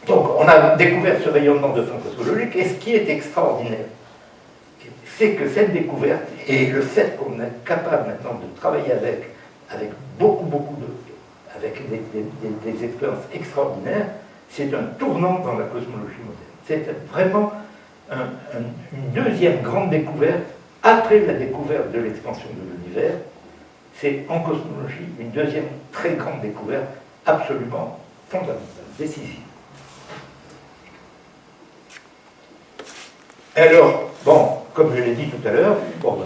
Donc on a découvert ce rayonnement de fond cosmologique, et ce qui est extraordinaire, c'est que cette découverte, et le fait qu'on est capable maintenant de travailler avec beaucoup avec des expériences extraordinaires, c'est un tournant dans la cosmologie moderne. C'est vraiment une deuxième grande découverte, après la découverte de l'expansion de l'univers, c'est en cosmologie une deuxième très grande découverte, absolument fondamentale, décisive. Alors, bon, comme je l'ai dit tout à l'heure, bon,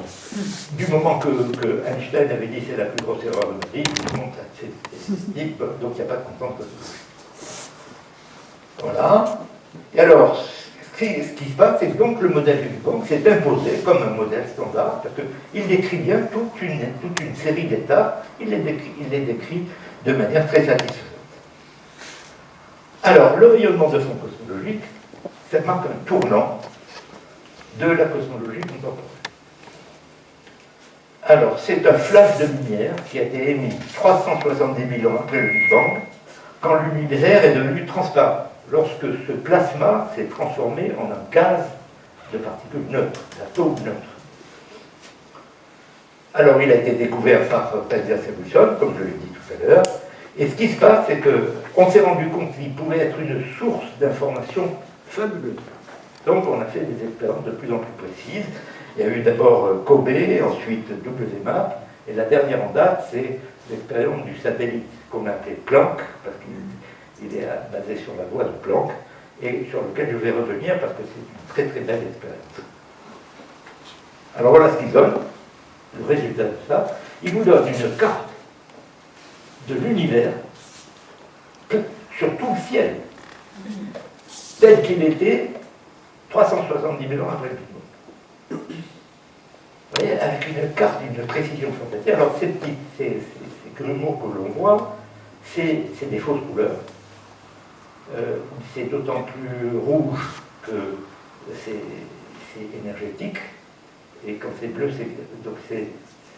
du moment que Einstein avait dit c'est la plus grosse erreur de ma vie, tout le monde s'est dit, donc il n'y a pas de constante cosmologique. Voilà. Et alors, ce qui se passe, c'est que donc le modèle du Big Bang s'est imposé comme un modèle standard, parce qu'il décrit bien toute une série d'états, il les décrit de manière très satisfaisante. Alors, le rayonnement de fond cosmologique, ça marque un tournant de la cosmologie contemporaine. Alors, c'est un flash de lumière qui a été émis 370 000 ans après le Big Bang, quand l'univers est devenu transparent, lorsque ce plasma s'est transformé en un gaz de particules neutres, d'atomes neutres. Alors, il a été découvert par Kaiser Wilson, comme je l'ai dit tout à l'heure, et ce qui se passe, c'est qu'on s'est rendu compte qu'il pouvait être une source d'informations fabuleuse. Donc on a fait des expériences de plus en plus précises. Il y a eu d'abord Kobe, ensuite WMAP, et la dernière en date, c'est l'expérience du satellite qu'on a appelé Planck, parce qu'il est basé sur la loi de Planck, et sur lequel je vais revenir parce que c'est une très très belle expérience. Alors voilà ce qu'il donne, le résultat de ça. Il vous donne une carte de l'univers sur tout le ciel, tel qu'il était 370 000 ans après le Big Bang. Vous voyez, avec une carte d'une précision fantastique. Alors, ces grumeaux que l'on voit, c'est des fausses couleurs. C'est d'autant plus rouge que c'est énergétique. Et quand c'est bleu, c'est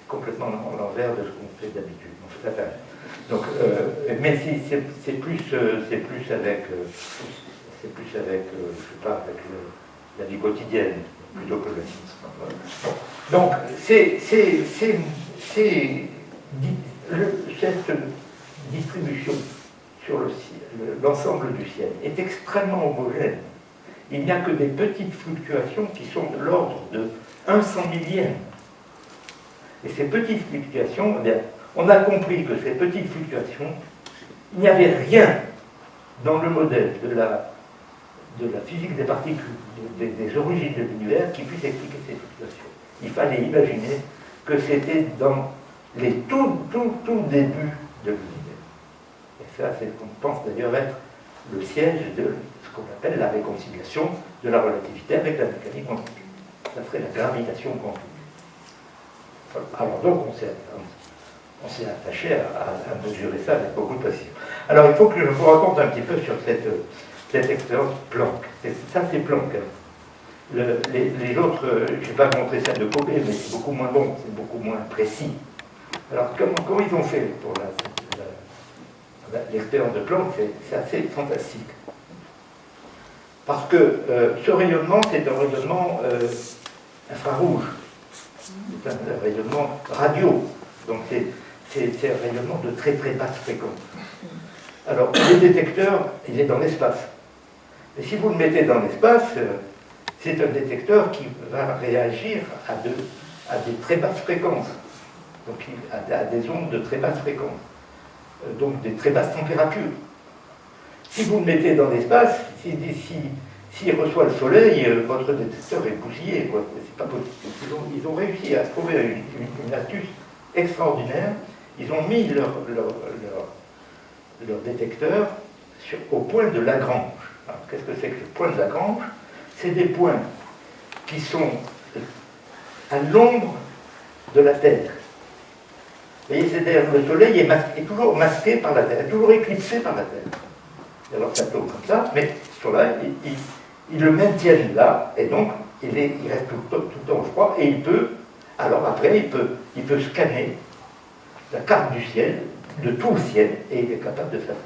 complètement l'envers de ce qu'on fait d'habitude. Donc, mais c'est plus avec, je sais pas, avec la vie quotidienne, plutôt que le science. Donc, cette distribution sur le ciel, l'ensemble du ciel, est extrêmement homogène. Il n'y a que des petites fluctuations qui sont de l'ordre de 1 100 000e. Et ces petites fluctuations, eh bien, on a compris que ces petites fluctuations, il n'y avait rien dans le modèle de la physique des particules, des origines de l'univers, qui puisse expliquer ces fluctuations. Il fallait imaginer que c'était dans les tout débuts de l'univers. Et ça, c'est ce qu'on pense d'ailleurs être le siège de ce qu'on appelle la réconciliation de la relativité avec la mécanique quantique. Ça serait la gravitation quantique. Alors donc, on s'est attaché à mesurer ça avec beaucoup de précision. Alors, il faut que je vous raconte un petit peu sur cette expérience Planck. Ça, c'est Planck. Les autres, je ne vais pas montrer ça de Kobe, mais c'est beaucoup moins bon, c'est beaucoup moins précis. Alors, comment ils ont fait pour l'expérience de Planck? C'est assez fantastique. Parce que ce rayonnement, c'est un rayonnement infrarouge. C'est un rayonnement radio. Donc, c'est un rayonnement de très très basse fréquence. Alors, le détecteur, il est dans l'espace. Et si vous le mettez dans l'espace, c'est un détecteur qui va réagir à des très basses fréquences, donc à des ondes de très basse fréquence, donc des très basses températures. Si vous le mettez dans l'espace, s'il reçoit le soleil, votre détecteur est bousillé, quoi. C'est pas possible. Ils ont réussi à trouver une astuce extraordinaire. Ils ont mis leur détecteur au point de Lagrange. Alors, qu'est-ce que c'est que le point de Lagrange? C'est des points qui sont à l'ombre de la Terre. voyez, c'est-à-dire que le Soleil est toujours masqué par la Terre, est toujours éclipsé par la Terre. Et alors ça tourne comme ça, mais ce Soleil, il le maintiennent là, et donc il reste tout le temps au froid, et alors après, il peut scanner la carte du ciel, de tout le ciel, et il est capable de faire ça.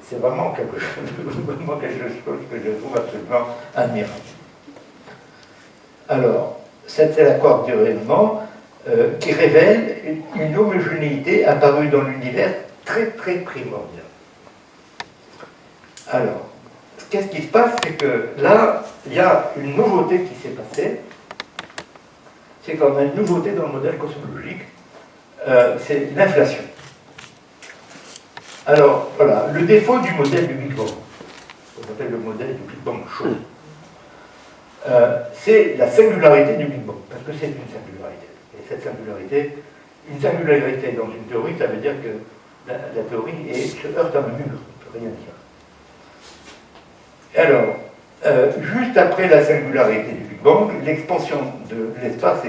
C'est vraiment quelque chose que je trouve absolument admirable. Alors, c'est la courbe du rayonnement qui révèle une homogénéité apparue dans l'univers très très primordiale. Alors, qu'est-ce qui se passe? C'est que là, il y a une nouveauté qui s'est passée. C'est qu'on a une nouveauté dans le modèle cosmologique, c'est l'inflation. Alors, voilà, le défaut du modèle du Big Bang, qu'on appelle le modèle du Big Bang chaud, c'est la singularité du Big Bang, parce que c'est une singularité. Et cette singularité, une singularité dans une théorie, ça veut dire que la théorie se heurte à un mur, on ne peut rien dire. Alors, juste après la singularité du Big Bang, l'expansion de l'espace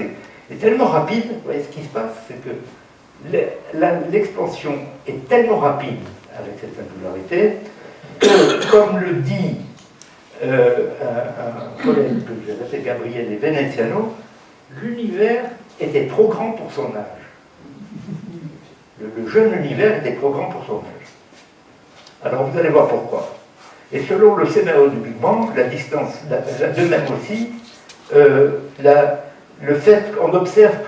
est tellement rapide. Vous voyez, ce qui se passe, c'est que l'expansion est tellement rapide avec cette singularité que, comme le dit un collègue que j'ai appelé Gabriele Veneziano, l'univers était trop grand pour son âge. Le jeune univers était trop grand pour son âge. Alors vous allez voir pourquoi. Et selon le scénario du Big Bang, la distance, de même aussi, le fait qu'on observe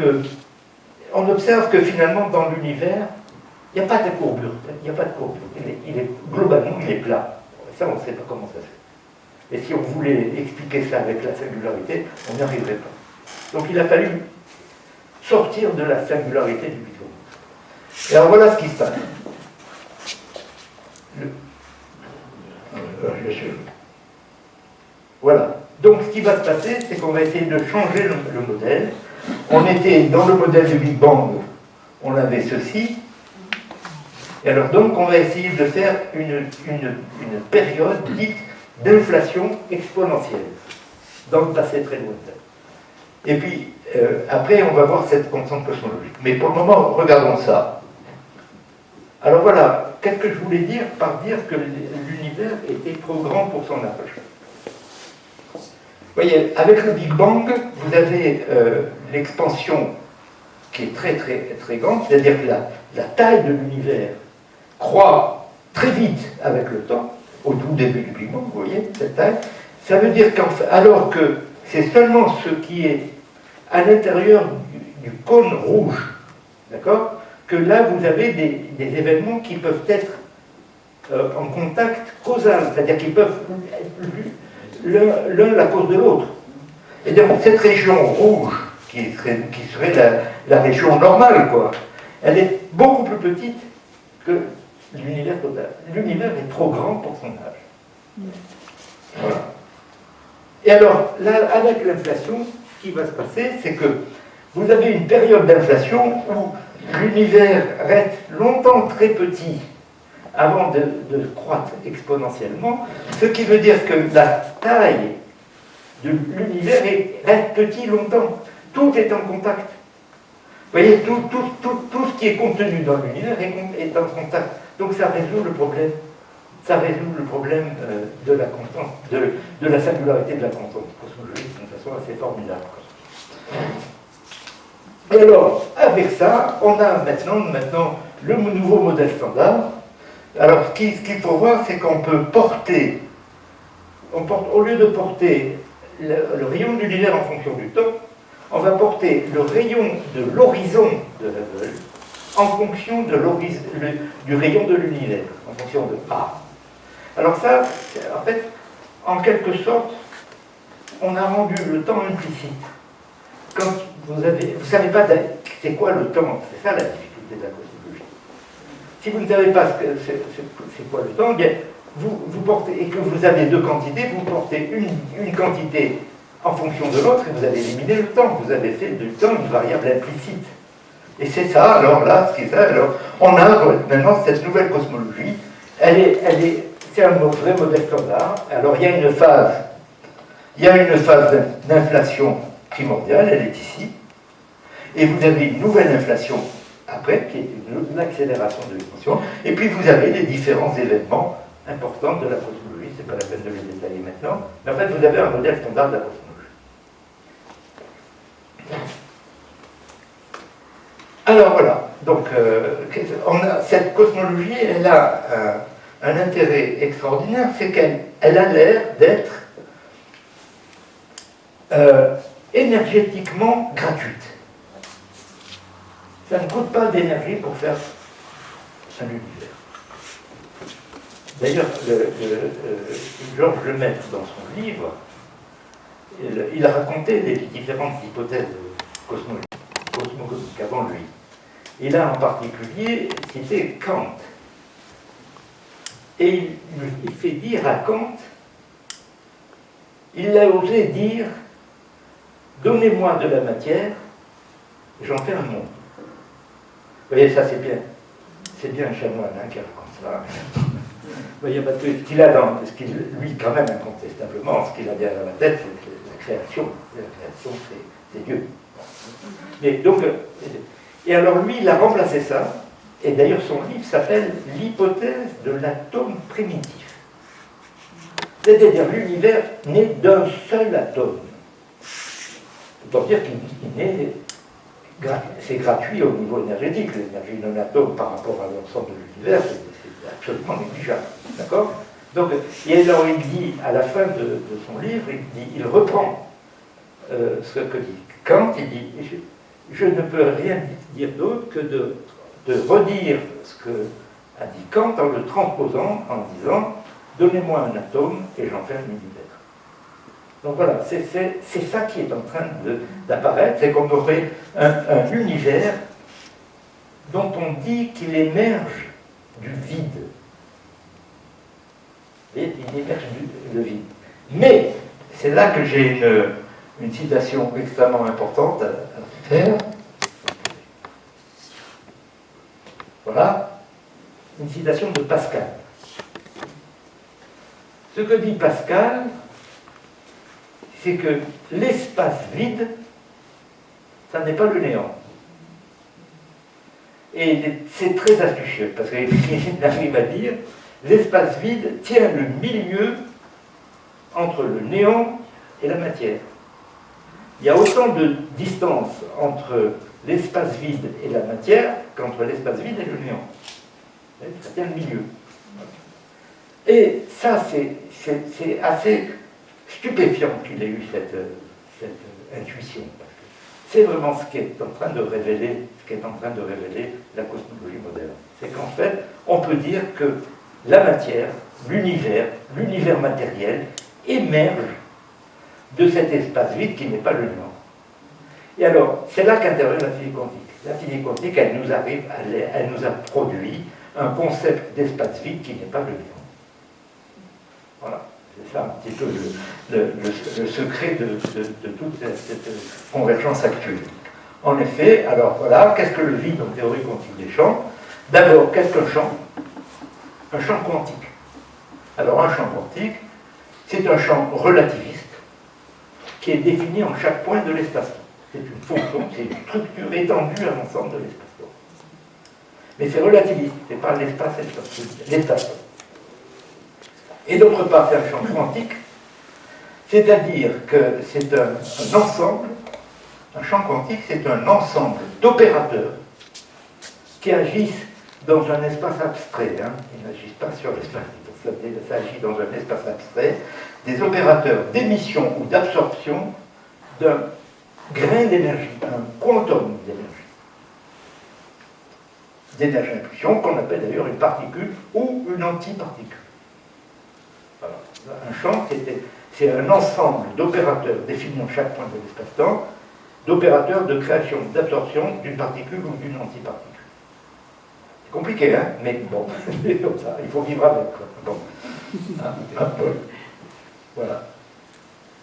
que finalement dans l'univers, il n'y a pas de courbure. Il n'y a pas de courbure. Globalement, il est plat. Ça, on ne sait pas comment ça se fait. Et si on voulait expliquer ça avec la singularité, on n'y arriverait pas. Donc il a fallu sortir de la singularité du Big Bang. Et alors voilà ce qui se passe. Voilà. Donc ce qui va se passer, c'est qu'on va essayer de changer le modèle. On était dans le modèle du Big Bang, on avait ceci. Et alors donc on va essayer de faire une période dite d'inflation exponentielle dans le passé très lointain. Et puis après on va voir cette constante cosmologique. Mais pour le moment, regardons ça. Alors voilà, qu'est-ce que je voulais dire par dire que l'univers était trop grand pour son âge? Vous voyez, avec le Big Bang, vous avez l'expansion qui est très très très grande, c'est-à-dire que la taille de l'univers croît très vite avec le temps, au tout début du Big Bang, vous voyez, cette taille. Ça veut dire alors que c'est seulement ce qui est à l'intérieur du cône rouge, d'accord, que là vous avez des événements qui peuvent être en contact causal, c'est-à-dire qu'ils peuvent l'un la cause de l'autre. Et donc cette région rouge, qui serait la région normale, quoi, elle est beaucoup plus petite que l'univers total. L'univers est trop grand pour son âge. Voilà. Et alors, là, avec l'inflation, ce qui va se passer, c'est que vous avez une période d'inflation où l'univers reste longtemps très petit avant de croître exponentiellement, ce qui veut dire que la taille de l'univers reste petit longtemps. Tout est en contact. Vous voyez, tout ce qui est contenu dans l'univers est en contact. Donc ça résout le problème. Ça résout le problème de la constante, de la singularité de la constante cosmologique d'une façon assez formidable. Et alors, avec ça, on a maintenant le nouveau modèle standard. Alors, ce qu'il faut voir, c'est qu'on peut porter, au lieu de porter le rayon de l'univers en fonction du temps, on va porter le rayon de l'horizon de Hubble en fonction du rayon de l'univers, en fonction de A. Alors ça, en fait, en quelque sorte, on a rendu le temps implicite. Quand vous ne savez pas c'est quoi le temps, c'est ça la difficulté de la cosmologie. Si vous ne savez pas c'est quoi le temps, bien, vous portez, et que vous avez deux quantités, vous portez une quantité en fonction de l'autre et vous avez éliminé le temps. Vous avez fait du temps une variable implicite. Et c'est ça, alors là, ce qui est ça, alors, on a maintenant cette nouvelle cosmologie. C'est un vrai modèle standard. Alors il y a une phase d'inflation primordiale, elle est ici. Et vous avez une nouvelle inflation après, qui est une accélération de l'émission. Et puis vous avez les différents événements importants de la cosmologie, c'est pas la peine de les détailler maintenant, mais en fait vous avez un modèle standard de la cosmologie. Alors voilà, donc cette cosmologie, elle a un intérêt extraordinaire, c'est qu'elle a l'air d'être énergétiquement gratuite. Ça ne coûte pas d'énergie pour faire un univers. D'ailleurs, Georges Lemaître, dans son livre, il a raconté les différentes hypothèses cosmologiques avant lui. Il a en particulier cité Kant. Et il fait dire à Kant, il a osé dire, donnez-moi de la matière, j'en fais un monde. Vous voyez, ça c'est bien. C'est bien un chanoine qui raconte ça. Vous voyez, parce que lui, quand même, incontestablement, ce qu'il a derrière la tête, c'est la création. La création, c'est Dieu. Mais donc, et alors lui, il a remplacé ça, et d'ailleurs son livre s'appelle L'hypothèse de l'atome primitif. C'est-à-dire l'univers né d'un seul atome. C'est-à-dire dire qu'il c'est gratuit au niveau énergétique. L'énergie d'un atome par rapport à l'ensemble de l'univers, c'est absolument négligeable. D'accord? Donc, et alors il dit, à la fin de son livre, il reprend ce que dit Kant, il dit je ne peux rien dire d'autre que de redire ce que a dit Kant en le transposant, en disant donnez-moi un atome et j'en fais un univers. Donc voilà, c'est ça qui est en train d'apparaître, c'est qu'on aurait un univers dont on dit qu'il émerge du vide. Et il émerge du vide. Mais, c'est là que j'ai une citation extrêmement importante à faire. Voilà, une citation de Pascal. Ce que dit Pascal, c'est que l'espace vide, ça n'est pas le néant. Et c'est très astucieux, parce qu'il arrive à dire, l'espace vide tient le milieu entre le néant et la matière. Il y a autant de distance entre l'espace vide et la matière qu'entre l'espace vide et le néant. Ça tient le milieu. Et ça, c'est assez stupéfiant qu'il ait eu cette intuition. C'est vraiment ce qu'est en train de révéler la cosmologie moderne. C'est qu'en fait, on peut dire que la matière, l'univers matériel, émerge de cet espace vide qui n'est pas le néant. Et alors, c'est là qu'intervient la physique quantique. La physique quantique, elle nous a produit un concept d'espace vide qui n'est pas le néant. Voilà. C'est ça un petit peu le secret de toute cette convergence actuelle. En effet, alors voilà, qu'est-ce que le vide en théorie quantique des champs? D'abord, qu'est-ce qu'un champ? Un champ quantique. Alors, un champ quantique, c'est un champ relativiste qui est défini en chaque point de l'espace-temps. C'est une fonction, c'est une structure étendue à l'ensemble de l'espace-temps. Mais c'est relativiste, c'est pas l'espace et l'espace-temps. Et d'autre part, c'est un champ quantique, c'est-à-dire que c'est un ensemble, un champ quantique, c'est un ensemble d'opérateurs qui agissent dans un espace abstrait. Ils n'agissent pas sur l'espace, ça agit dans un espace abstrait, des opérateurs d'émission ou d'absorption d'un grain d'énergie, un quantum d'énergie impulsion, qu'on appelle d'ailleurs une particule ou une antiparticule. Voilà. Un champ, c'est un ensemble d'opérateurs définis en chaque point de l'espace-temps, d'opérateurs de création, d'absorption d'une particule ou d'une antiparticule. C'est compliqué, hein, mais bon, c'est comme ça, il faut vivre avec. Bon. Un peu. Voilà.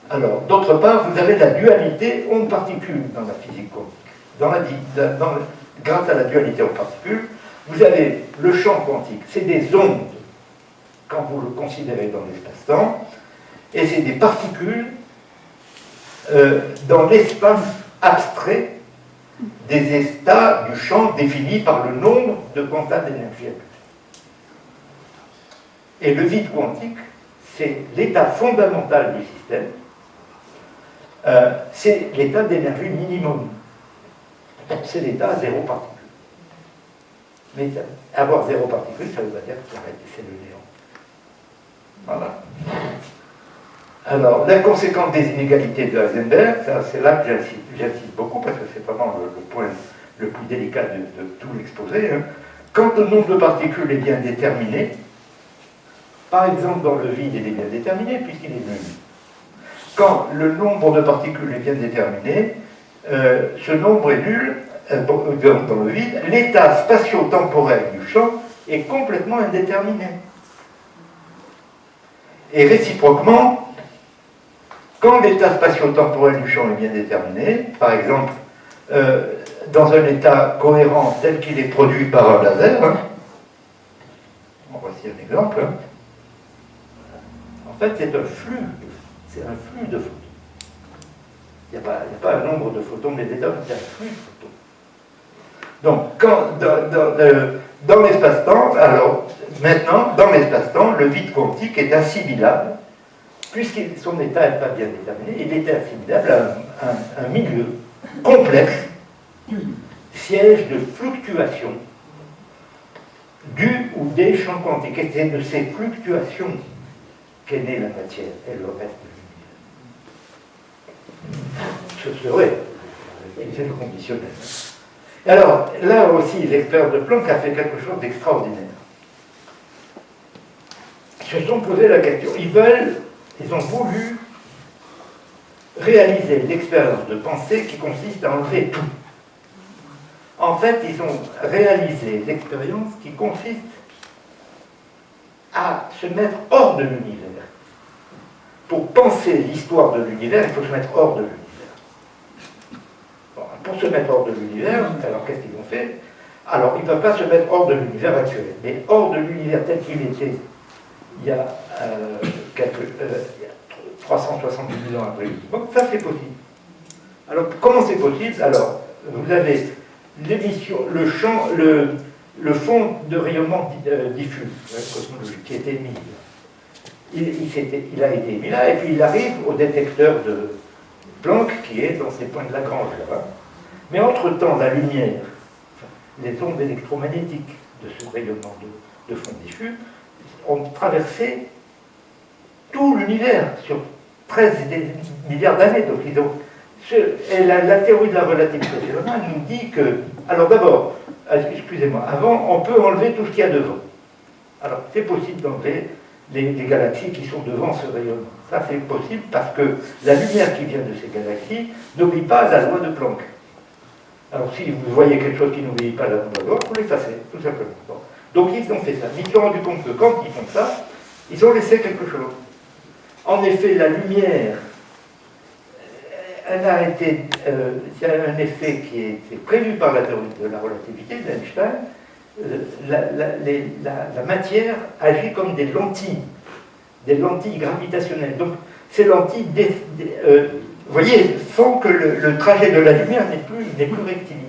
Alors, d'autre part, vous avez la dualité onde-particule dans la physique quantique. Grâce à la dualité onde-particule, vous avez le champ quantique, c'est des ondes quand vous le considérez dans l'espace-temps, et c'est des particules dans l'espace abstrait des états du champ définis par le nombre de quanta d'énergie actuelle. Et le vide quantique, c'est l'état fondamental du système, c'est l'état d'énergie minimum. C'est l'état à zéro particule. Mais avoir zéro particule, ça veut pas dire que c'est le néant. Voilà. Alors, la conséquence des inégalités de Heisenberg, c'est là que j'insiste beaucoup, parce que c'est vraiment le point le plus délicat de tout l'exposé. Hein. Quand le nombre de particules est bien déterminé, par exemple dans le vide, il est bien déterminé, puisqu'il est nul. Quand le nombre de particules est bien déterminé, ce nombre est nul dans le vide, l'état spatio-temporel du champ est complètement indéterminé. Et réciproquement, quand l'état spatio-temporel du champ est bien déterminé, par exemple, dans un état cohérent tel qu'il est produit par un laser, hein, voici un exemple, hein, en fait c'est un flux de photons. Il n'y a pas un nombre de photons, mais d'états, c'est un flux de photons. Donc, dans l'espace-temps, alors maintenant, dans l'espace-temps, le vide quantique est assimilable, puisque son état n'est pas bien déterminé, il est assimilable à un milieu complexe, siège de fluctuations du ou des champs quantiques. Et c'est de ces fluctuations qu'est née la matière et le reste de l'univers. Ce serait, c'est le conditionnel. Alors, là aussi, l'expérience de Planck a fait quelque chose d'extraordinaire. Ils se sont posé la question, ils ont voulu réaliser l'expérience de pensée qui consiste à enlever tout. En fait, ils ont réalisé l'expérience qui consiste à se mettre hors de l'univers. Pour penser l'histoire de l'univers, il faut se mettre hors de l'univers. Bon, pour se mettre hors de l'univers, alors qu'est-ce qu'ils ont fait? Alors, ils ne peuvent pas se mettre hors de l'univers actuel, mais hors de l'univers tel qu'il était il y a 370 000 ans après. Donc ça, c'est possible. Alors, comment c'est possible? Alors, vous avez l'émission, le champ, le fond de rayonnement diffus, cosmologique, qui est émis. Il a été émis là, et puis il arrive au détecteur de Planck, qui est dans ces points de Lagrange là-bas. Mais entre-temps, la lumière, les ondes électromagnétiques de ce rayonnement de fond diffus, ont traversé tout l'univers sur 13 milliards d'années. Donc, et la théorie de la relativité générale nous dit que, alors d'abord, excusez-moi, avant, on peut enlever tout ce qu'il y a devant. Alors, c'est possible d'enlever les galaxies qui sont devant ce rayonnement. Ça, c'est possible parce que la lumière qui vient de ces galaxies n'obéit pas à la loi de Planck. Alors, si vous voyez quelque chose qui n'obéit pas à la loi de Planck, vous l'effacez, tout simplement. Bon. Donc, ils ont fait ça. Ils se sont rendus compte que quand ils font ça, ils ont laissé quelque chose. En effet, la lumière, elle a été, c'est un effet qui a été prévu par la théorie de la relativité d'Einstein. La matière agit comme des lentilles gravitationnelles. Donc, ces lentilles, vous voyez, font que le trajet de la lumière n'est plus rectiligne.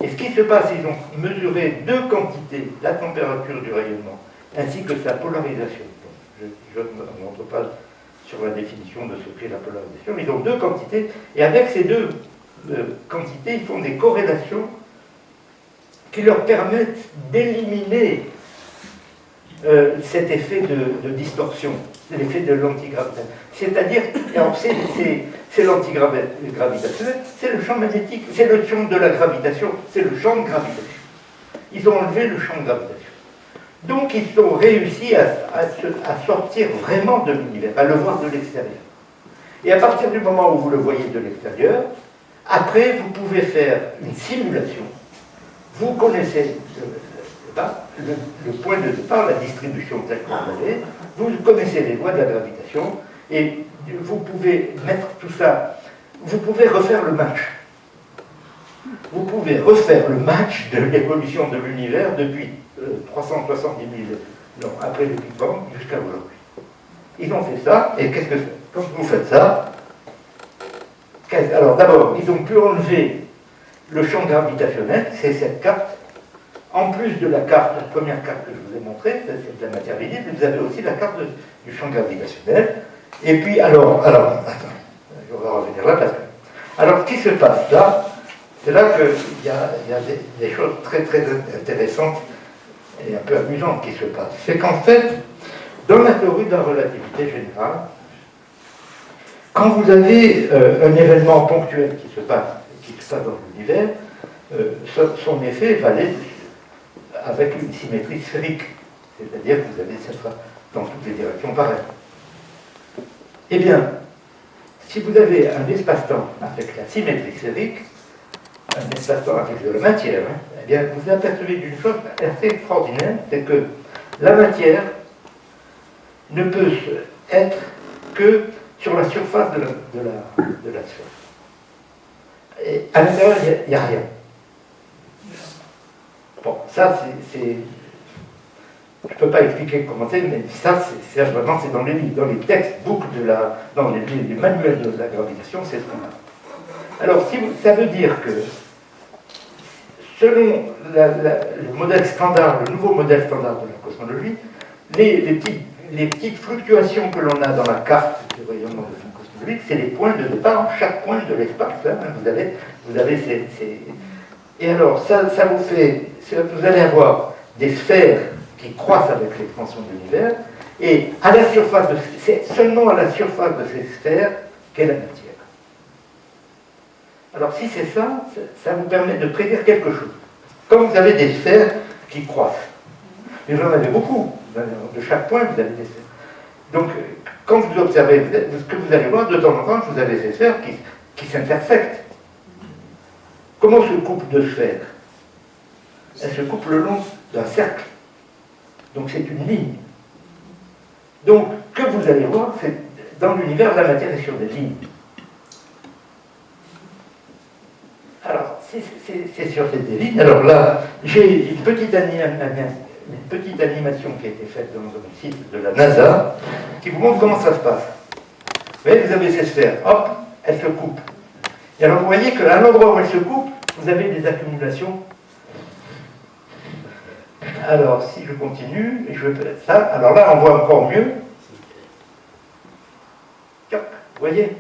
Et ce qui se passe, ils ont mesuré deux quantités, la température du rayonnement, ainsi que sa polarisation. Je ne rentre pas sur la définition de ce qu'est la polarisation, mais ils ont deux quantités, et avec ces deux quantités, ils font des corrélations qui leur permettent d'éliminer cet effet de distorsion, l'effet de l'antigravitation. C'est-à-dire, c'est l'antigravitationnel, c'est le champ magnétique, c'est le champ de la gravitation, c'est le champ de gravitation. Ils ont enlevé le champ de gravitation. Donc ils ont réussi à sortir vraiment de l'univers, à le voir de l'extérieur. Et à partir du moment où vous le voyez de l'extérieur, après vous pouvez faire une simulation. Vous connaissez le point de départ, la distribution telle qu'on l'avait, vous connaissez les lois de la gravitation, et vous pouvez mettre tout ça, vous pouvez refaire le match. Vous pouvez refaire le match de l'évolution de l'univers depuis 370 000 ans après le Big Bang jusqu'à aujourd'hui. Ils ont fait ça, et qu'est-ce que c'est? Quand vous faites ça, alors d'abord, ils ont pu enlever le champ gravitationnel, c'est cette carte. En plus de la carte, la première carte que je vous ai montrée, c'est de la matière visible, vous avez aussi la carte du champ gravitationnel. Et puis, alors, attends, on va revenir là parce que. Alors, ce qui se passe là, c'est là qu'il y a des choses très très intéressantes et un peu amusantes qui se passent. C'est qu'en fait, dans la théorie de la relativité générale, quand vous avez un événement ponctuel qui se passe dans l'univers, son effet va aller avec une symétrie sphérique, c'est-à-dire que vous allez s'être dans toutes les directions pareilles. Eh bien, si vous avez un espace-temps avec la symétrie sphérique, un espace-temps avec de la matière, eh bien, vous apercevez d'une chose assez extraordinaire, c'est que la matière ne peut être que sur la surface de la sphère. Et à l'intérieur, il n'y a rien. Bon, ça, c'est... Je ne peux pas expliquer comment c'est, mais ça, c'est vraiment, c'est dans les textbooks, dans les manuels de la gravitation, c'est ce qu'on a. Alors, ça veut dire que, selon le modèle standard, le nouveau modèle standard de la cosmologie, les petites fluctuations que l'on a dans la carte du rayonnement de fond cosmologique, c'est les points de départ, chaque point de l'espace. Vous avez ces... Et alors, ça vous fait... Vous allez avoir des sphères qui croissent avec l'expansion de l'univers, et à la surface c'est seulement à la surface de ces sphères qu'est la matière. Alors si c'est ça, ça vous permet de prédire quelque chose. Comme vous avez des sphères qui croissent, et vous en avez beaucoup, de chaque point vous avez des sphères. Donc quand vous observez, ce que vous allez voir, de temps en temps, vous avez ces sphères qui s'intersectent. Comment se coupent deux sphères? Elles se coupent le long d'un cercle. Donc c'est une ligne. Donc, que vous allez voir, c'est dans l'univers, la matière est sur des lignes. Alors, c'est sur des lignes. Alors là, j'ai une petite animation qui a été faite dans un site de la NASA, qui vous montre comment ça se passe. Vous voyez, vous avez ces sphères, hop, elles se coupent. Et alors vous voyez qu'à l'endroit où elles se coupent, vous avez des accumulations. Alors, si je continue, et je vais ça, alors là, on voit encore mieux. Vous voyez,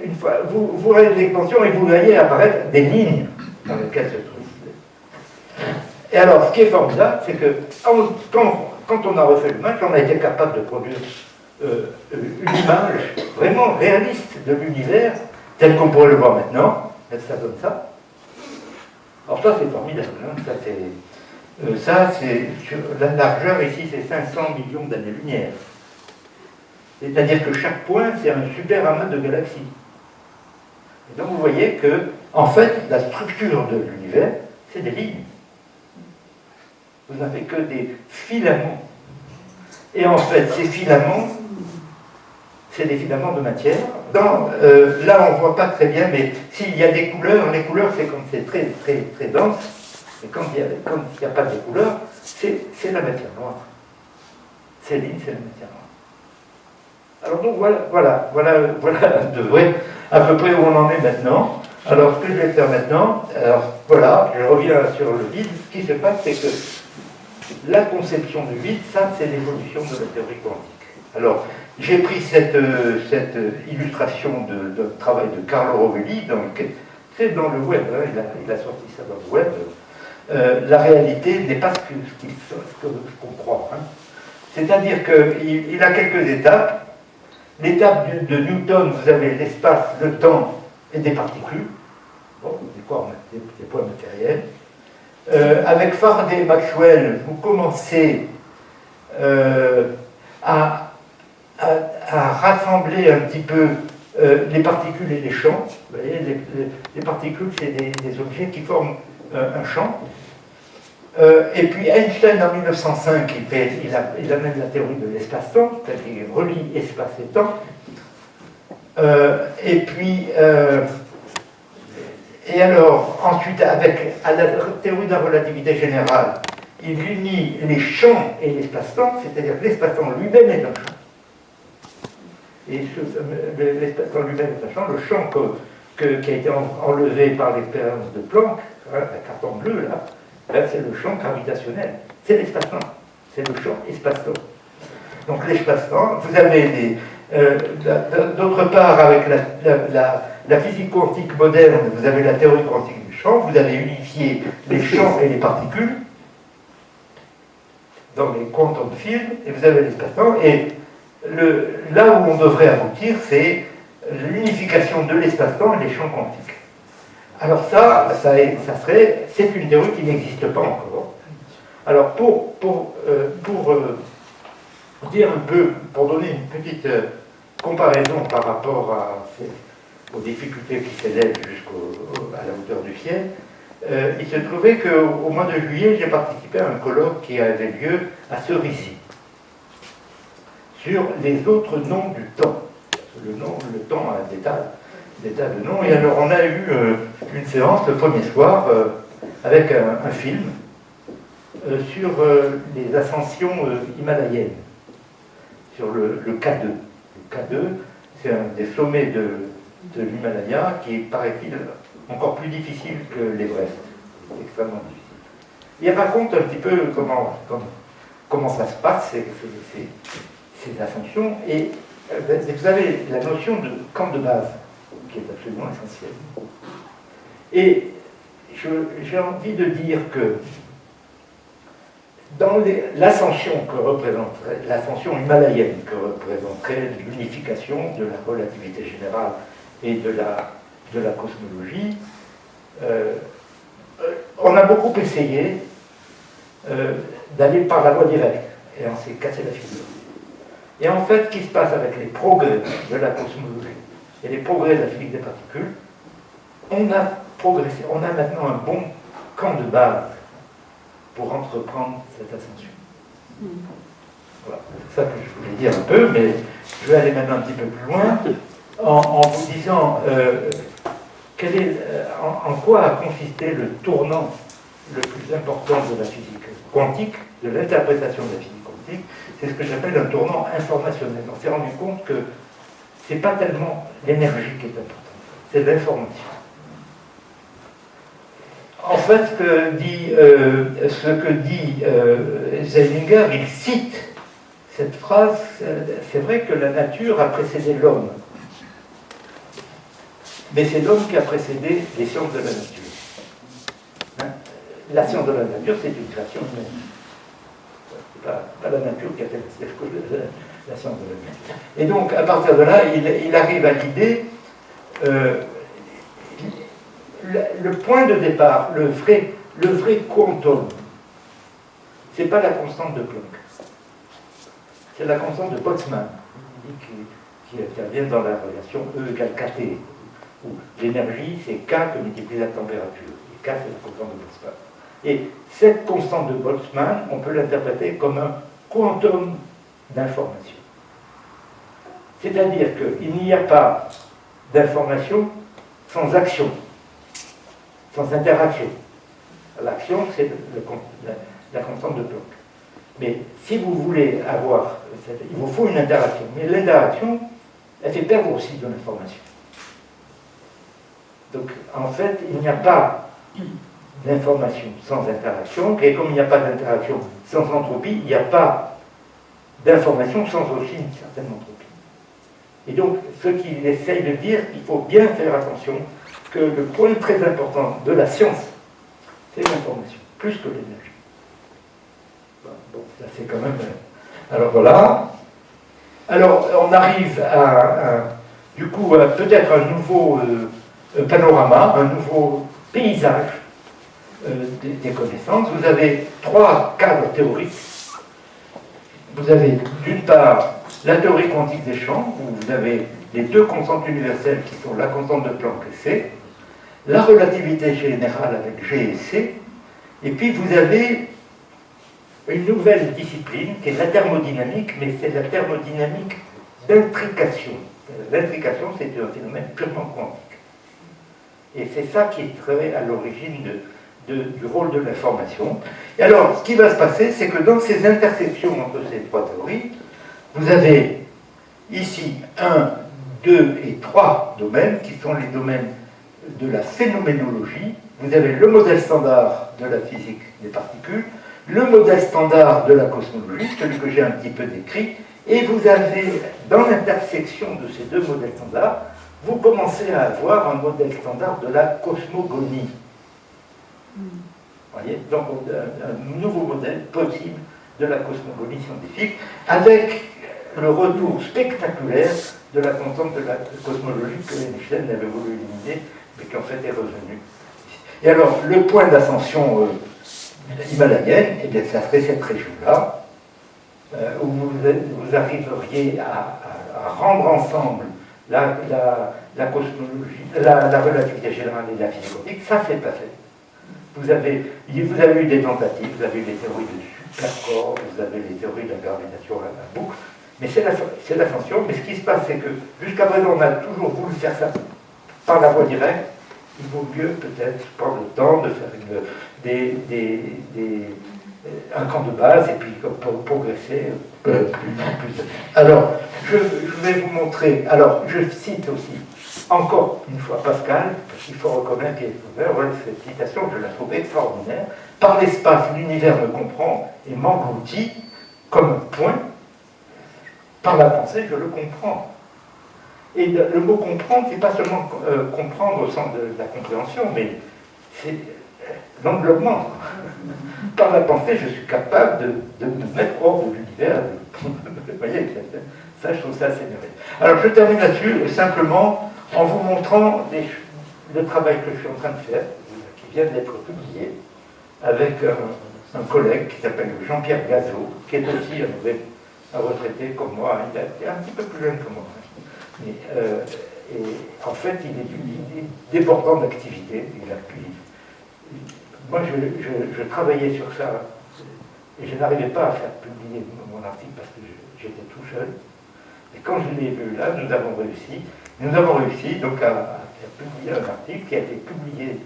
une fois, vous voyez l'expansion et vous voyez apparaître des lignes dans lesquelles se trouvent. Et alors, ce qui est formidable, c'est que quand on a refait le match, on a été capable de produire une image vraiment réaliste de l'univers, tel qu'on pourrait le voir maintenant. Et ça donne ça. Alors ça, c'est formidable. Hein, ça, c'est la largeur ici, c'est 500 millions d'années-lumière. C'est-à-dire que chaque point, c'est un super amas de galaxies. Et donc vous voyez que, en fait, la structure de l'univers, c'est des lignes. Vous n'avez que des filaments. Et en fait, ces filaments, c'est des filaments de matière. Là, on ne voit pas très bien, mais s'il y a des couleurs, les couleurs, c'est quand c'est très, très, très dense. Et quand il n'y a pas de couleurs, c'est la matière noire. Ces lignes, c'est la matière noire. Alors donc voilà à peu près où on en est maintenant. Alors ce que je vais faire maintenant, alors voilà, je reviens sur le vide. Ce qui se passe, c'est que la conception du vide, ça c'est l'évolution de la théorie quantique. Alors j'ai pris cette illustration d'un travail de Carlo Rovelli, c'est dans le web, hein, il a sorti ça dans le web. La réalité n'est pas ce qu'on croit. Hein. C'est-à-dire qu'il a quelques étapes. L'étape de Newton, vous avez l'espace, le temps et des particules, bon, des points matériels. Avec Faraday et Maxwell, vous commencez à rassembler un petit peu les particules et les champs. Vous voyez, les particules, c'est des objets qui forment un champ. Et puis Einstein, en 1905, il amène la théorie de l'espace-temps, c'est-à-dire qu'il relie espace et temps. Et alors, ensuite, à la théorie de la relativité générale, il unit les champs et l'espace-temps, c'est-à-dire que l'espace-temps lui-même est un champ. Et l'espace-temps lui-même est un champ, le champ qui a été enlevé par l'expérience de Planck, hein, la carte en bleu, là c'est le champ gravitationnel. C'est l'espace-temps. C'est le champ espace-temps. Donc l'espace-temps, vous avez d'autre part, avec la physique quantique moderne, vous avez la théorie quantique du champ, vous avez unifié les champs et les particules dans les quantum fields, et vous avez l'espace-temps, et là où on devrait aboutir, c'est l'unification de l'espace-temps et les champs quantiques. Alors c'est une théorie qui n'existe pas encore. Alors pour dire un peu, pour donner une petite comparaison par rapport aux difficultés qui s'élèvent à la hauteur du ciel, il se trouvait qu'au mois de juillet, j'ai participé à un colloque qui avait lieu à Cerisy, sur les autres noms du temps. Le temps a des tas de noms, et alors on a eu une séance le premier soir avec un film sur les ascensions himalayennes, sur le K2. Le K2, c'est un des sommets de l'Himalaya qui est, paraît-il, encore plus difficile que l'Everest. C'est extrêmement difficile. Il raconte un petit peu comment ça se passe, ces ascensions, et vous avez la notion de camp de base, qui est absolument essentielle. Et j'ai envie de dire que dans l'ascension himalayenne que représenterait l'unification de la relativité générale et de la cosmologie, on a beaucoup essayé d'aller par la voie directe, et on s'est cassé la figure. Et en fait, ce qui se passe avec les progrès de la cosmologie et les progrès de la physique des particules, on a progressé, on a maintenant un bon camp de base pour entreprendre cette ascension. Voilà, c'est ça que je voulais dire un peu, mais je vais aller maintenant un petit peu plus loin en vous disant en quoi a consisté le tournant le plus important de la physique quantique, de l'interprétation de la physique quantique. C'est ce que j'appelle un tournant informationnel. On s'est rendu compte que ce n'est pas tellement l'énergie qui est importante, c'est l'information. En fait, ce que dit Zeilinger, il cite cette phrase, c'est vrai que la nature a précédé l'homme, mais c'est l'homme qui a précédé les sciences de la nature. Hein? La science de la nature, c'est une création humaine. C'est pas la nature qui a fait la science de la nature. Et donc, à partir de là, il arrive à l'idée, le point de départ, le vrai quantum, c'est pas la constante de Planck, c'est la constante de Boltzmann, qui intervient dans la relation E égale kT, où l'énergie, c'est K que multiplie la température, et K, c'est la constante de Boltzmann. Et cette constante de Boltzmann, on peut l'interpréter comme un quantum d'information. C'est-à-dire qu'il n'y a pas d'information sans action, sans interaction. L'action, c'est la constante de Planck. Mais si vous voulez avoir, il vous faut une interaction. Mais l'interaction, elle fait perdre aussi de l'information. Donc, en fait, il n'y a pas d'information sans interaction, et comme il n'y a pas d'interaction sans entropie, il n'y a pas d'information sans aussi une certaine entropie. Et donc, ce qu'il essaye de dire, il faut bien faire attention que le point très important de la science, c'est l'information, plus que l'énergie. Bon, ça c'est quand même... Alors voilà. Alors, on arrive du coup, à peut-être un nouveau panorama, un nouveau paysage des connaissances. Vous avez trois cadres théoriques. Vous avez d'une part la théorie quantique des champs, où vous avez les deux constantes universelles qui sont la constante de Planck et C, la relativité générale avec G et C, et puis vous avez une nouvelle discipline qui est la thermodynamique, mais c'est la thermodynamique d'intrication. L'intrication, c'est un phénomène purement quantique. Et c'est ça qui est très à l'origine du rôle de l'information. Et alors, ce qui va se passer, c'est que dans ces intersections entre ces trois théories, vous avez ici 1, 2 et 3 domaines, qui sont les domaines de la phénoménologie, vous avez le modèle standard de la physique des particules, le modèle standard de la cosmologie, celui que j'ai un petit peu décrit, et vous avez, dans l'intersection de ces deux modèles standards, vous commencez à avoir un modèle standard de la cosmogonie. Voyez, donc un nouveau modèle possible de la cosmogonie scientifique, avec le retour spectaculaire de la constante de la cosmologie que Einstein avait voulu éliminer, mais qui en fait est revenue. Et alors, le point d'ascension himalayenne, eh bien, ça serait cette région-là, où vous arriveriez à rendre ensemble la cosmologie, la relativité générale et la physique quantique. Ça, c'est pas fait. Vous avez eu des tentatives, vous avez eu les théories de supercorps, vous avez les théories de la gravitation à la boucle, mais c'est l'ascension. Mais ce qui se passe, c'est que jusqu'à présent, on a toujours voulu faire ça par la voie directe. Il vaut mieux peut-être prendre le temps de faire un camp de base et puis progresser plus. Alors, je vais vous montrer. Alors, je cite aussi encore une fois Pascal, parce qu'il faut reconnaître qu'il est ouvert. Voilà, cette citation, je la trouve extraordinaire. Par l'espace, l'univers me comprend et m'engloutit comme un point. Par la pensée, je le comprends. Et le mot comprendre, c'est pas seulement comprendre au sens de la compréhension, mais c'est l'englobement. Par la pensée, je suis capable de me mettre hors de l'univers. Vous voyez, ça, je trouve ça assez merveilleux. Alors, je termine là-dessus, simplement en vous montrant le travail que je suis en train de faire, qui vient d'être publié, avec un collègue qui s'appelle Jean-Pierre Gazot, qui est aussi un retraité comme moi. Il est un petit peu plus jeune que moi. Et en fait, il est débordant d'activité. Moi, je travaillais sur ça et je n'arrivais pas à faire publier mon article parce que j'étais tout seul. Et quand je l'ai vu là, nous avons réussi donc à faire publier un article qui a été publié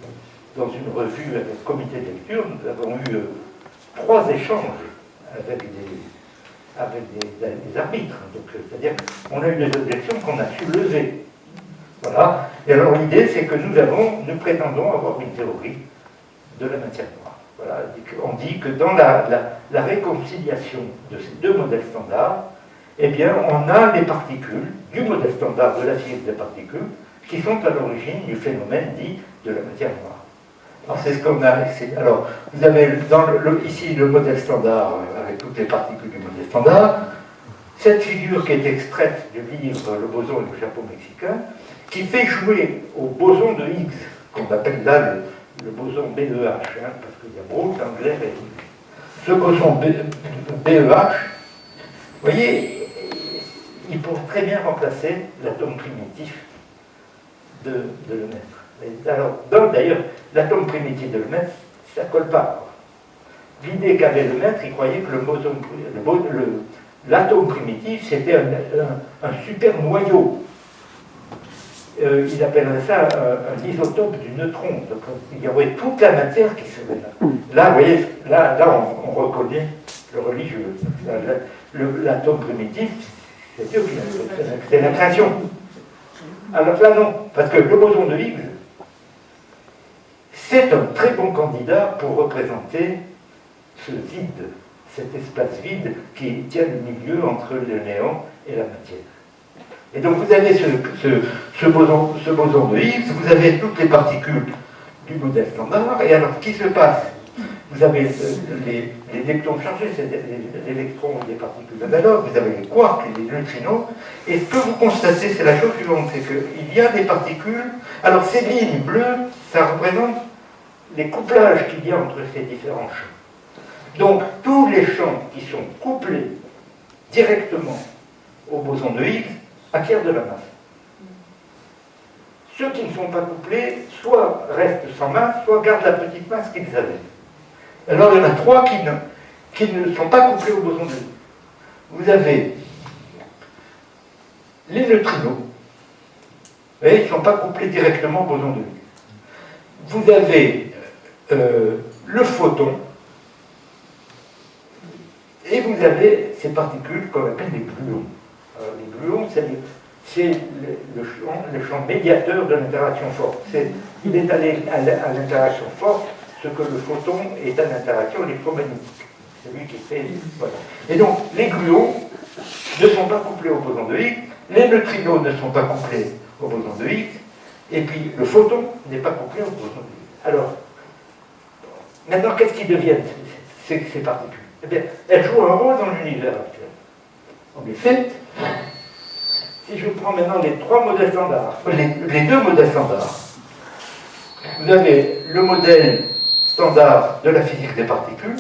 dans une revue avec le comité de lecture. Nous avons eu 3 échanges avec des arbitres. C'est-à-dire qu'on a eu des objections qu'on a su lever. Voilà. Et alors l'idée, c'est que nous prétendons avoir une théorie de la matière noire. Voilà. On dit que dans la réconciliation de ces deux modèles standards, eh bien, on a les particules du modèle standard de la physique des particules qui sont à l'origine du phénomène dit de la matière noire. Alors c'est ce qu'on a. Alors, vous avez ici le modèle standard avec toutes les particules du modèle standard. Cette figure qui est extraite du livre Le boson et le chapeau mexicain, qui fait jouer au boson de Higgs, qu'on appelle là le boson BEH, parce qu'il y a Brout, Engler et Higgs. Ce boson BEH, vous voyez, il pourrait très bien remplacer l'atome primitif de Lemaître. Alors, d'ailleurs, l'atome primitif de Lemaître, ça ne colle pas. L'idée qu'avait Lemaître, il croyait que l'atome primitif, c'était un super noyau. Il appellerait ça un isotope du neutron. Donc, il y aurait toute la matière qui serait là. Là, vous voyez, là on reconnaît le religieux. L'atome primitif, c'est Dieu qui l'a fait, c'est la création. Alors là, non, parce que le boson de Higgs, c'est un très bon candidat pour représenter ce vide, cet espace vide qui tient le milieu entre le néant et la matière. Et donc vous avez ce boson de Higgs, vous avez toutes les particules du modèle standard, et alors ce qui se passe, vous avez les leptons chargés, c'est les électrons des particules analogues, vous avez les quarks et les neutrinos, et ce que vous constatez, c'est la chose suivante, c'est qu'il y a des particules, alors ces lignes bleues, ça représente les couplages qu'il y a entre ces différents champs. Donc tous les champs qui sont couplés directement au boson de Higgs acquièrent de la masse. Ceux qui ne sont pas couplés, soit restent sans masse, soit gardent la petite masse qu'ils avaient. Alors il y en a 3 qui ne sont pas couplés au boson de Higgs. Vous avez les neutrinos, et ils ne sont pas couplés directement au boson de Higgs. Vous avez le photon, et vous avez ces particules qu'on appelle les gluons. Alors, les gluons, c'est le champ médiateur de l'interaction forte. Il est à l'interaction forte ce que le photon est à l'interaction électromagnétique. C'est lui qui fait... Voilà. Et donc, les gluons ne sont pas couplés au boson de Higgs, les neutrinos ne sont pas couplés au boson de Higgs, et puis le photon n'est pas couplé au boson de Higgs. Alors, maintenant, qu'est-ce qu'ils deviennent, ces particules? Eh bien, elles jouent un rôle dans l'univers actuel. En effet, si je prends maintenant les trois modèles standards, les deux modèles standards, vous avez le modèle standard de la physique des particules,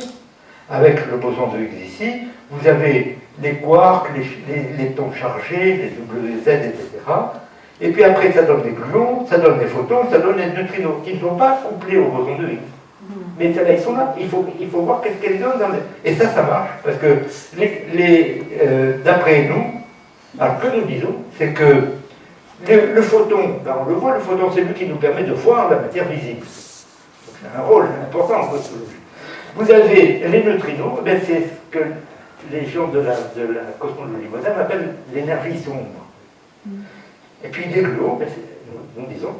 avec le boson de Higgs ici, vous avez les quarks, les leptons chargés, les WZ, etc. Et puis après, ça donne des gluons, ça donne des photons, ça donne des neutrinos, qui ne sont pas couplés au boson de Higgs. Mais celles-là, ils sont là. Il faut voir qu'est-ce qu'elles donnent dans les... Et ça marche, parce que d'après nous, alors que nous disons, c'est que le photon, ben on le voit, le photon, c'est lui qui nous permet de voir la matière visible. Donc c'est un rôle important en cosmologie. Vous avez les neutrinos, ben c'est ce que les gens de la cosmologie moderne appellent l'énergie sombre. Et puis les gluons, ben nous disons,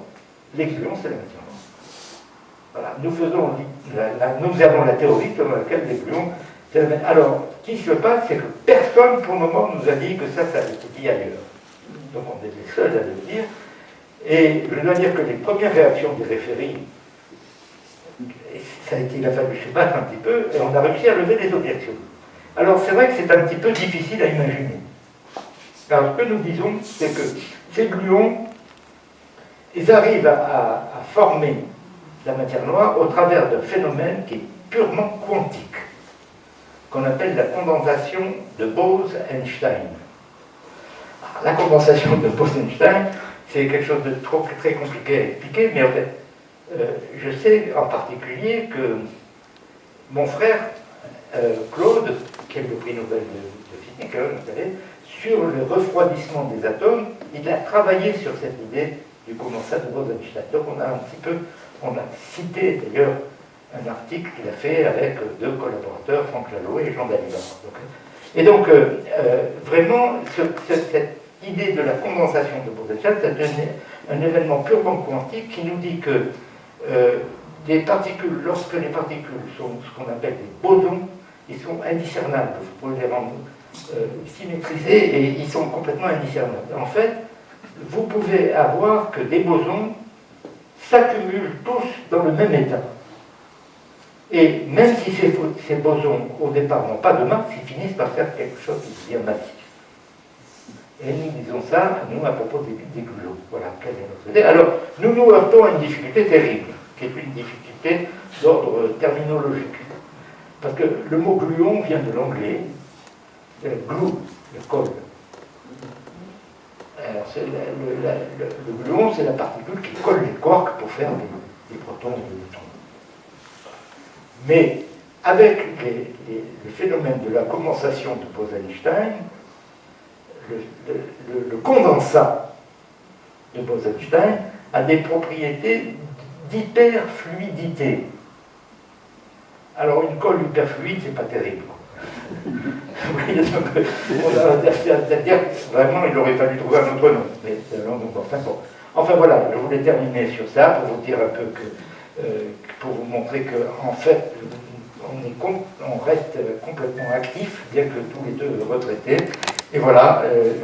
les gluons, c'est la matière noire. Voilà, nous avons la théorie selon laquelle les gluons, c'est la matière. Alors, ce qui se passe, c'est que personne pour le moment nous a dit que ça a été dit ailleurs. Donc on est les seuls à le dire. Et je dois dire que les premières réactions des référés, il a fallu se battre un petit peu, et on a réussi à lever des objections. Alors c'est vrai que c'est un petit peu difficile à imaginer. Alors ce que nous disons, c'est que ces gluons, ils arrivent à former la matière noire au travers d'un phénomène qui est purement quantique, qu'on appelle la condensation de Bose-Einstein. La condensation de Bose-Einstein, c'est quelque chose de très compliqué à expliquer, mais en fait, je sais en particulier que mon frère Claude, qui a eu le prix Nobel de physique, vous savez, sur le refroidissement des atomes, il a travaillé sur cette idée du condensat de Bose-Einstein. Donc on a cité d'ailleurs un article qu'il a fait avec deux collaborateurs, Franck Lalo et Jean Dalibard. Et donc, vraiment, cette idée de la condensation de Bose-Einstein, c'est un événement purement quantique qui nous dit que des particules, lorsque les particules sont ce qu'on appelle des bosons, ils sont indiscernables. Vous pouvez les rendre symétrisés et ils sont complètement indiscernables. En fait, vous pouvez avoir que des bosons s'accumulent tous dans le même état. Et même si ces bosons, au départ, n'ont pas de masse, ils finissent par faire quelque chose qui devient massif. Et nous disons ça, nous, à propos des gluons. Voilà, quelle est notre idée. Alors, nous nous heurtons à une difficulté terrible, qui est une difficulté d'ordre terminologique. Parce que le mot gluon vient de l'anglais, glue, le colle. Alors, le gluon, c'est la particule qui colle les quarks pour faire des protons et des neutrons. Mais avec le phénomène de la condensation de Bose-Einstein, le condensat de Bose-Einstein a des propriétés d'hyperfluidité. Alors une colle hyperfluide, c'est pas terrible. C'est-à-dire, vraiment, il aurait fallu trouver un autre nom. Mais enfin voilà, je voulais terminer sur ça pour vous dire un peu que, pour vous montrer qu'en fait, on reste complètement actif, bien que tous les deux retraités. Et voilà,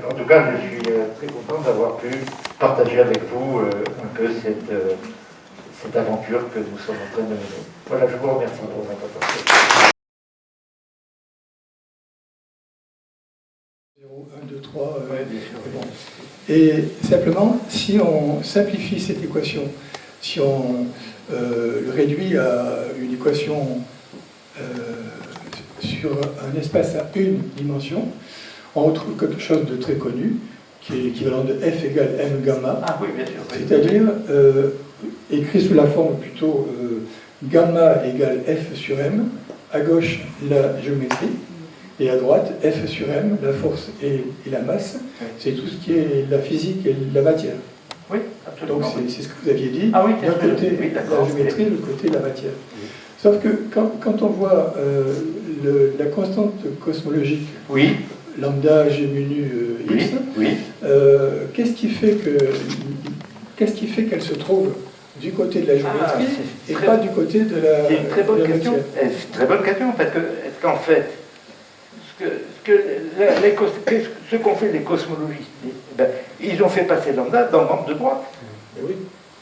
en tout cas, je suis très content d'avoir pu partager avec vous un peu cette aventure que nous sommes en train de mener. Voilà, je vous remercie pour votre attention.
0, 1, 2, 3, bon. Et simplement, si on simplifie cette équation, si on le réduit à une équation sur un espace à une dimension, on retrouve quelque chose de très connu, qui est équivalent de F égale M gamma, c'est-à-dire écrit sous la forme plutôt gamma égale F sur M, à gauche la géométrie, et à droite F sur M, la force et la masse, c'est tout ce qui est la physique et la matière.
Oui, absolument.
Donc c'est ce que vous aviez dit,
ah, oui,
d'un côté
oui,
la géométrie, de l'autre côté la matière. Oui. Sauf que quand on voit la constante cosmologique
oui.
lambda G menu X.
Oui.
Qu'est-ce qui fait qu'elle se trouve du côté de la géométrie et pas du côté de la
C'est une très bonne question.
matière?
C'est une très bonne question, parce qu'en fait, ce qu'ont fait les cosmologistes, ils ont fait passer lambda dans le membre de droite.
Oui.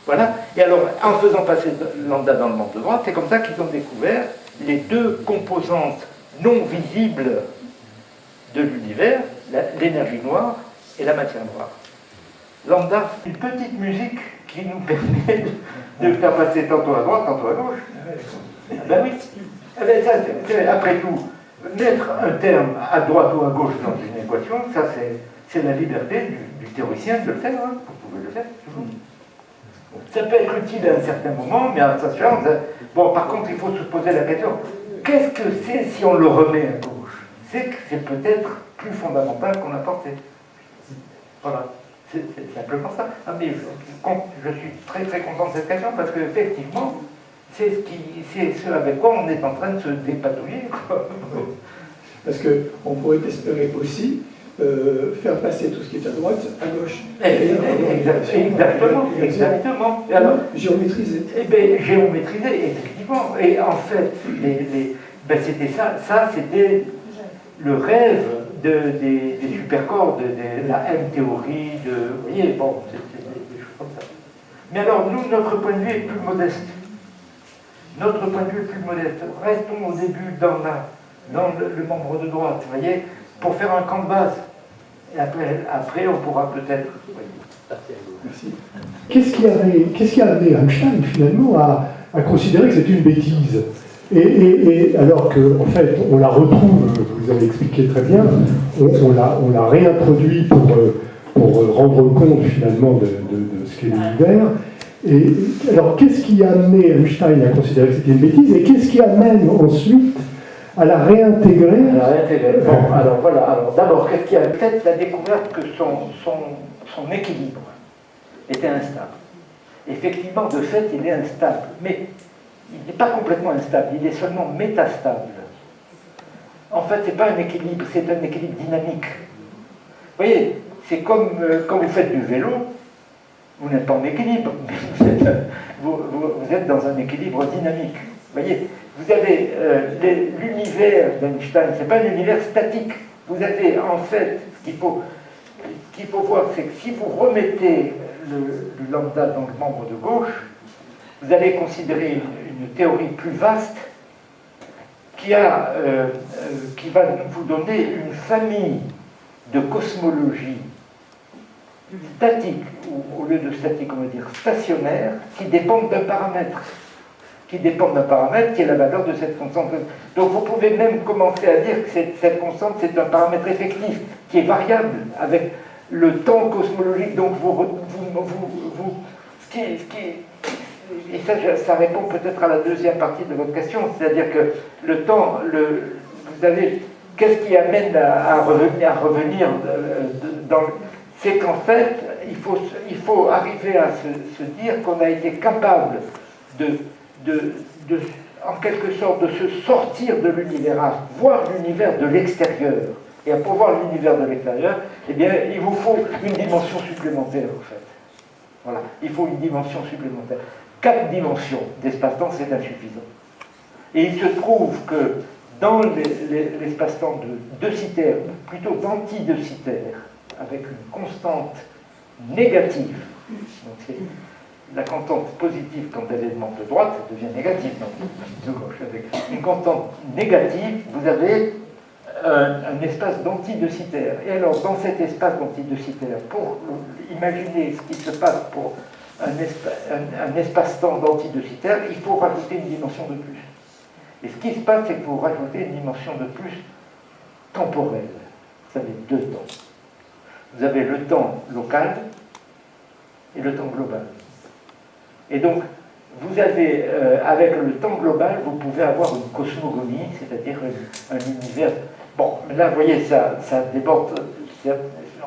Voilà. Et alors, en faisant passer lambda dans le membre de droite, c'est comme ça qu'ils ont découvert les deux composantes non visibles de l'univers, l'énergie noire et la matière noire. Lambda, une petite musique qui nous permet de faire passer tantôt à droite, tantôt à gauche. Ah ben oui. Eh ben ça, après tout, mettre un terme à droite ou à gauche dans une équation, ça c'est la liberté du théoricien de le faire. Hein. Vous pouvez le faire toujours. Ça peut être utile à un certain moment, mais à ça change. Bon, par contre, il faut se poser la question, qu'est-ce que c'est si on le remet à gauche? C'est que c'est peut-être plus fondamental qu'on a pensé. Voilà. C'est simplement ça. Ah, mais je suis très très content de cette question parce qu'effectivement, c'est ce avec quoi on est en train de se dépatouiller.
Parce qu'on pourrait espérer aussi faire passer tout ce qui est à droite à gauche.
Exactement. Et alors,
géométriser.
Eh bien, géométriser, effectivement. Et en fait, c'était ça c'était le rêve des supercorps, de la M-théorie, vous voyez, bon, c'est des choses comme ça. Mais alors, nous, notre point de vue est plus modeste. Restons au début dans le membre de droite, vous voyez, pour faire un camp de base. Et après on pourra peut-être...
Merci.
Qu'est-ce qui a amené Einstein, finalement, à considérer que c'est une bêtise et alors qu'en fait, on la retrouve, vous avez expliqué très bien, on l'a réintroduit pour rendre compte, finalement, de ce qu'est l'univers. Et alors, qu'est-ce qui a amené Einstein à considérer que c'était une bêtise et qu'est-ce qui amène ensuite à la réintégrer?
Bon, alors voilà. Alors d'abord, qu'est-ce qui a fait la découverte que son équilibre était instable. Effectivement, de fait, il est instable, mais il n'est pas complètement instable, il est seulement métastable. En fait, ce n'est pas un équilibre, c'est un équilibre dynamique. Vous voyez, c'est comme quand vous faites du vélo, vous n'êtes pas en équilibre, mais vous êtes dans un équilibre dynamique. Vous voyez, vous avez l'univers d'Einstein, ce n'est pas un univers statique. Vous avez en fait, ce qu'il faut voir, c'est que si vous remettez le lambda dans le membre de gauche, vous allez considérer une théorie plus vaste qui va vous donner une famille de cosmologie statique, ou au lieu de statique, on va dire stationnaire, qui dépendent d'un paramètre. Qui est la valeur de cette constante. Donc vous pouvez même commencer à dire que cette constante, c'est un paramètre effectif, qui est variable avec le temps cosmologique. Donc et ça répond peut-être à la deuxième partie de votre question, c'est-à-dire que le temps, vous avez, qu'est-ce qui amène à revenir c'est qu'en fait, il faut arriver à se dire qu'on a été capable en quelque sorte, de se sortir de l'univers, à voir l'univers de l'extérieur. Et pour voir l'univers de l'extérieur, eh bien, il vous faut une dimension supplémentaire, en fait. Voilà, il faut une dimension supplémentaire. 4 dimensions d'espace-temps, c'est insuffisant. Et il se trouve que dans l'espace-temps de De Sitter, plutôt d'anti-De Sitter, avec une constante négative, donc c'est la constante positive quand elle est de membre de droite, ça devient négative, de gauche. Avec une constante négative, vous avez un espace d'anti-De Sitter. Et alors, dans cet espace d'anti-De Sitter, pour imaginer ce qui se passe pour un espace-temps d'anti-De Sitter, il faut rajouter une dimension de plus. Et ce qui se passe, c'est que vous rajoutez une dimension de plus temporelle. Vous avez 2 temps. Vous avez le temps local et le temps global. Et donc, vous avez, avec le temps global, vous pouvez avoir une cosmogonie, c'est-à-dire un univers. Bon, là, vous voyez, ça déborde.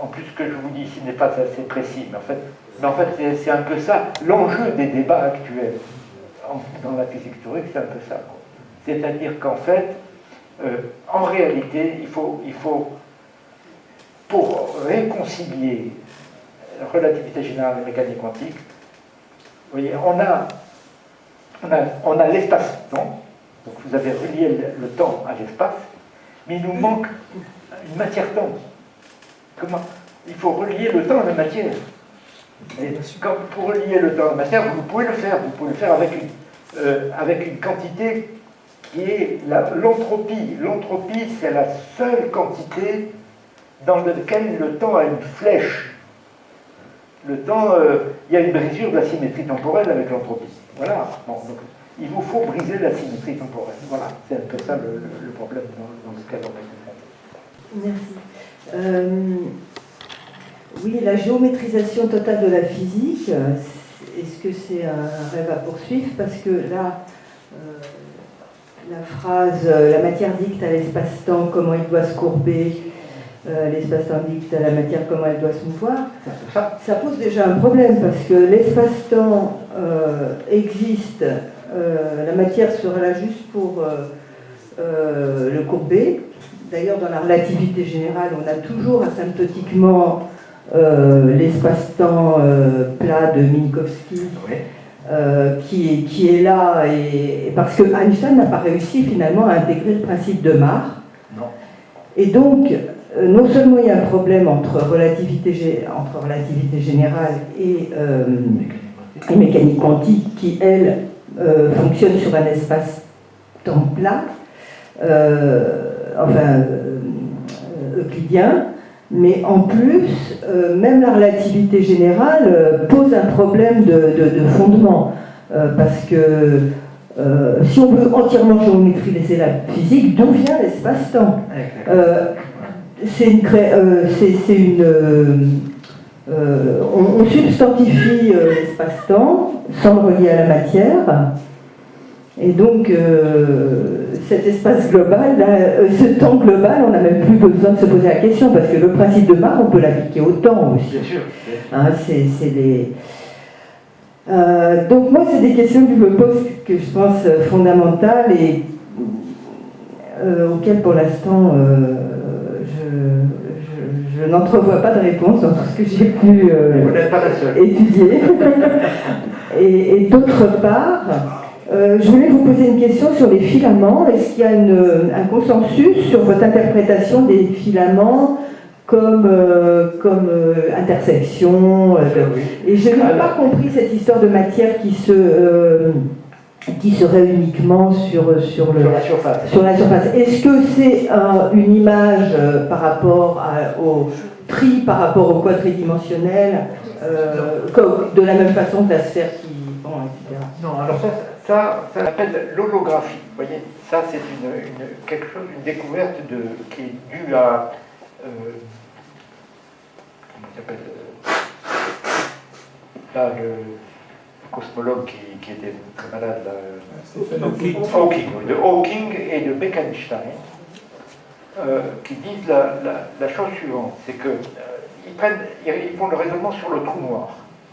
En plus, ce que je vous dis ici n'est pas assez précis, mais en fait c'est un peu ça, l'enjeu des débats actuels dans la physique théorique, c'est un peu ça. C'est-à-dire qu'en fait, en réalité, il faut pour réconcilier relativité générale et mécanique quantique, vous voyez, on a l'espace-temps, donc vous avez relié le temps à l'espace, mais il nous manque une matière-temps. Comment? Il faut relier le temps à la matière. Et quand pour relier le temps à la matière, vous pouvez le faire. Vous pouvez le faire avec une quantité qui est l'entropie. L'entropie, c'est la seule quantité dans laquelle le temps a une flèche. Le temps, il y a une brisure de la symétrie temporelle avec l'entropie. Voilà. Bon, donc, il vous faut briser la symétrie temporelle. Voilà, c'est un peu ça le problème dans lequel on est.
Merci. Oui, la géométrisation totale de la physique, est-ce que c'est un rêve à poursuivre? Parce que là, la phrase « la matière dicte à l'espace-temps comment il doit se courber, l'espace-temps dicte à la matière comment elle doit se mouvoir », ça pose déjà un problème, parce que l'espace-temps existe, la matière sera là juste pour le courber. D'ailleurs, dans la relativité générale, on a toujours asymptotiquement l'espace-temps plat de Minkowski, oui. qui est là, et parce que Einstein n'a pas réussi finalement à intégrer le principe de Mach.
Non.
Et donc, non seulement il y a un problème entre relativité générale et mécanique quantique, qui, elle, fonctionne sur un espace-temps plat, euclidien, mais en plus, même la relativité générale pose un problème de fondement, parce que si on veut entièrement géométriser la physique, d'où vient l'espace-temps? On substantifie l'espace-temps sans le relier à la matière. Et donc, cet espace global, ce temps global, on n'a même plus besoin de se poser la question, parce que le principe de Mach, on peut l'appliquer au temps aussi.
Bien sûr.
Hein, donc moi, c'est des questions que je me pose, que je pense fondamentales, et auxquelles, pour l'instant, je n'entrevois pas de réponse dans tout ce que j'ai pu étudier. Et d'autre part, je voulais vous poser une question sur les filaments. Est-ce qu'il y a un consensus sur votre interprétation des filaments comme intersection Et je n'ai pas compris cette histoire de matière qui serait uniquement sur la surface. Est-ce que c'est une image par rapport au tri, par rapport au quadridimensionnel, de la même façon que la sphère qui... Bon, etc.
Non, alors ça s'appelle l'holographie. Vous voyez, ça c'est une découverte qui est due à comment il s'appelle là, le cosmologue qui était très malade là, de Hawking et de Bekenstein, qui disent la chose suivante, c'est que ils font le raisonnement sur le trou noir.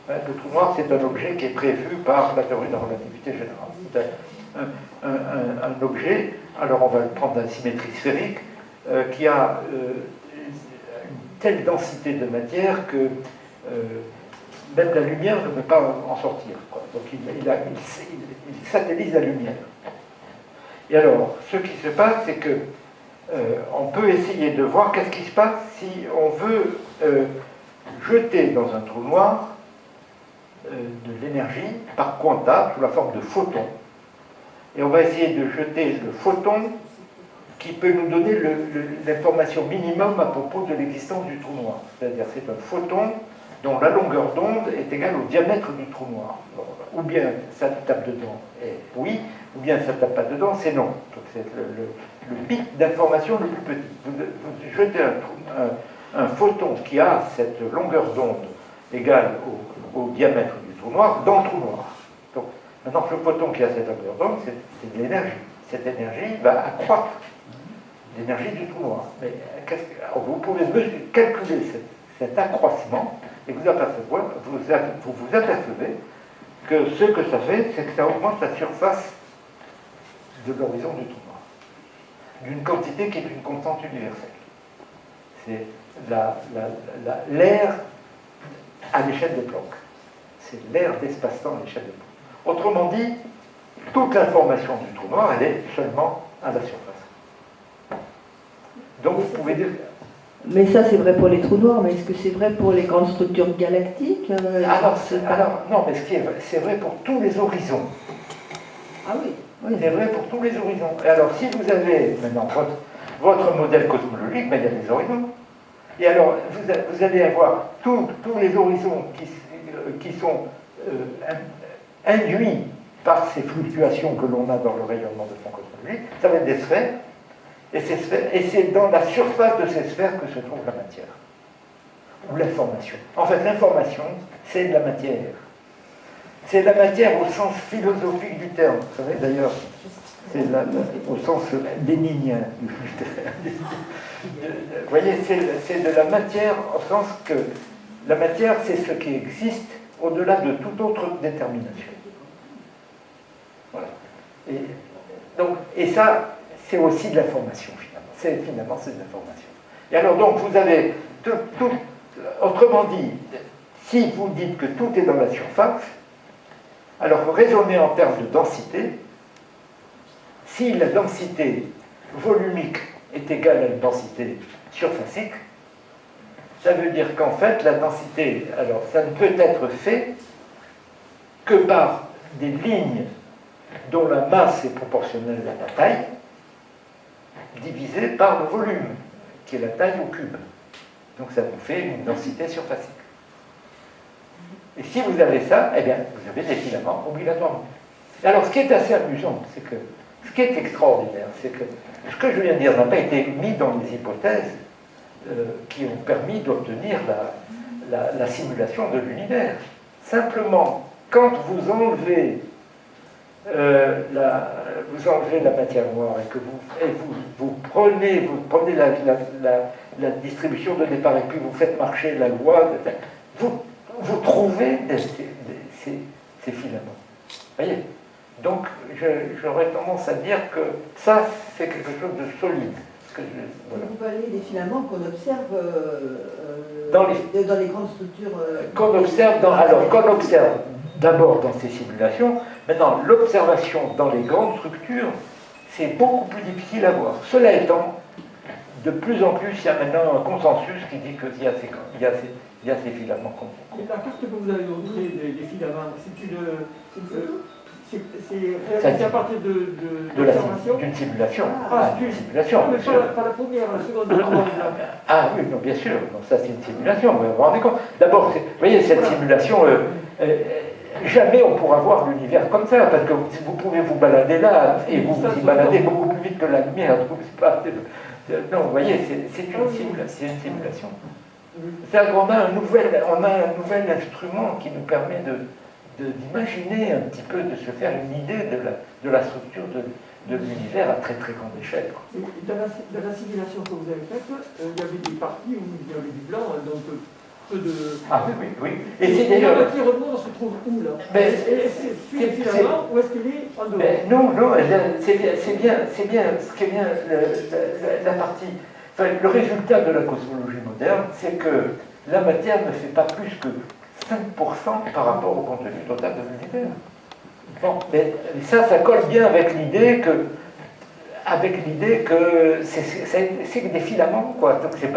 Le trou noir, c'est un objet qui est prévu par la théorie de la relativité générale. C'est un objet, alors on va le prendre dans la symétrie sphérique, qui a une telle densité de matière que même la lumière ne peut pas en sortir, quoi. Donc il satellise la lumière. Et alors, ce qui se passe, c'est que on peut essayer de voir qu'est-ce qui se passe si on veut jeter dans un trou noir de l'énergie par quanta sous la forme de photons. Et on va essayer de jeter le photon qui peut nous donner l'information minimum à propos de l'existence du trou noir. C'est-à-dire c'est un photon dont la longueur d'onde est égale au diamètre du trou noir. Alors, ou bien ça tape dedans, et oui, ou bien ça tape pas dedans, c'est non. Donc c'est le bit d'information le plus petit. Vous jetez un photon qui a cette longueur d'onde égale au diamètre du trou noir dans le trou noir. Donc maintenant, le photon qui a cette longueur d'onde, c'est de l'énergie. Cette énergie va accroître l'énergie du trou noir. Mais vous pouvez calculer cet accroissement et vous vous apercevez que ce que ça fait, c'est que ça augmente la surface de l'horizon du trou noir d'une quantité qui est une constante universelle. C'est l'aire à l'échelle des blocs. C'est l'aire d'espace-temps à l'échelle des blocs. Autrement dit, toute l'information du trou noir, elle est seulement à la surface. Donc vous pouvez dire...
Mais ça, c'est vrai pour les trous noirs, mais est-ce que c'est vrai pour les grandes structures galactiques
alors, non, mais c'est vrai pour tous les horizons.
Ah oui, oui.
C'est vrai pour tous les horizons. Et alors, si vous avez maintenant votre modèle cosmologique, ben, il y a des horizons. Et alors, vous allez avoir tous les horizons qui sont induits par ces fluctuations que l'on a dans le rayonnement de fond cosmologique. Ça va être des sphères. Et c'est dans la surface de ces sphères que se trouve la matière, ou l'information. En fait, l'information, c'est de la matière. C'est la matière au sens philosophique du terme. Vous savez, d'ailleurs, c'est au sens léninien du terme. Vous voyez, c'est de la matière au sens que la matière, c'est ce qui existe au-delà de toute autre détermination. Voilà. Et ça, c'est aussi de l'information, finalement. C'est de l'information. Et alors, donc, vous avez autrement dit, si vous dites que tout est dans la surface, alors raisonnez en termes de densité. Si la densité volumique est égale à une densité surfacique, ça veut dire qu'en fait, la densité, alors ça ne peut être fait que par des lignes dont la masse est proportionnelle à la taille, divisée par le volume, qui est la taille au cube. Donc ça vous fait une densité surfacique. Et si vous avez ça, eh bien, vous avez des filaments obligatoirement. Alors, ce qui est assez amusant, c'est que, ce qui est extraordinaire, c'est que ce que je viens de dire n'a pas été mis dans les hypothèses qui ont permis d'obtenir la simulation de l'univers. Simplement, quand vous enlevez la matière noire et que vous prenez la distribution de départ et puis vous faites marcher la loi, vous trouvez ces filaments. Voyez. Donc, j'aurais tendance à dire que ça, c'est quelque chose de solide.
Voilà. Vous parlez des filaments qu'on observe
dans
les grandes structures.
Qu'on observe d'abord dans ces simulations. Maintenant, l'observation dans les grandes structures, c'est beaucoup plus difficile à voir. Cela étant, de plus en plus, il y a maintenant un consensus qui dit qu'il y a ces filaments.
Et la carte que vous avez montrée des filaments, c'est réalisé à partir
d'une simulation.
D'une simulation. Mais pas la première, la seconde.
Ah oui, non, bien sûr. Non, ça, c'est une simulation. Vous vous rendez compte. D'abord, vous voyez, cette simulation, jamais on pourra voir l'univers comme ça, parce que vous pouvez vous balader là, et vous vous y baladez beaucoup plus vite que la lumière. Non, vous voyez, c'est une simulation. C'est-à-dire qu'on a un nouvel instrument qui nous permet d'imaginer un petit peu, de se faire une idée de la structure de l'univers à très très grande échelle.
Et dans la simulation que vous avez faite, il y avait des parties où il y avait du blanc, donc peu de...
Ah oui. Et c'est d'ailleurs...
La matière noire se trouve où, là? Est-ce qu'elle est finalement, ou est-ce qu'elle est en dehors?
Non, c'est bien ce qui est bien la partie... Enfin, le résultat de la cosmologie moderne, c'est que la matière ne fait pas plus que 5% par rapport au contenu total de l'univers. Bon, mais ça colle bien avec l'idée que c'est des filaments, quoi. Donc c'est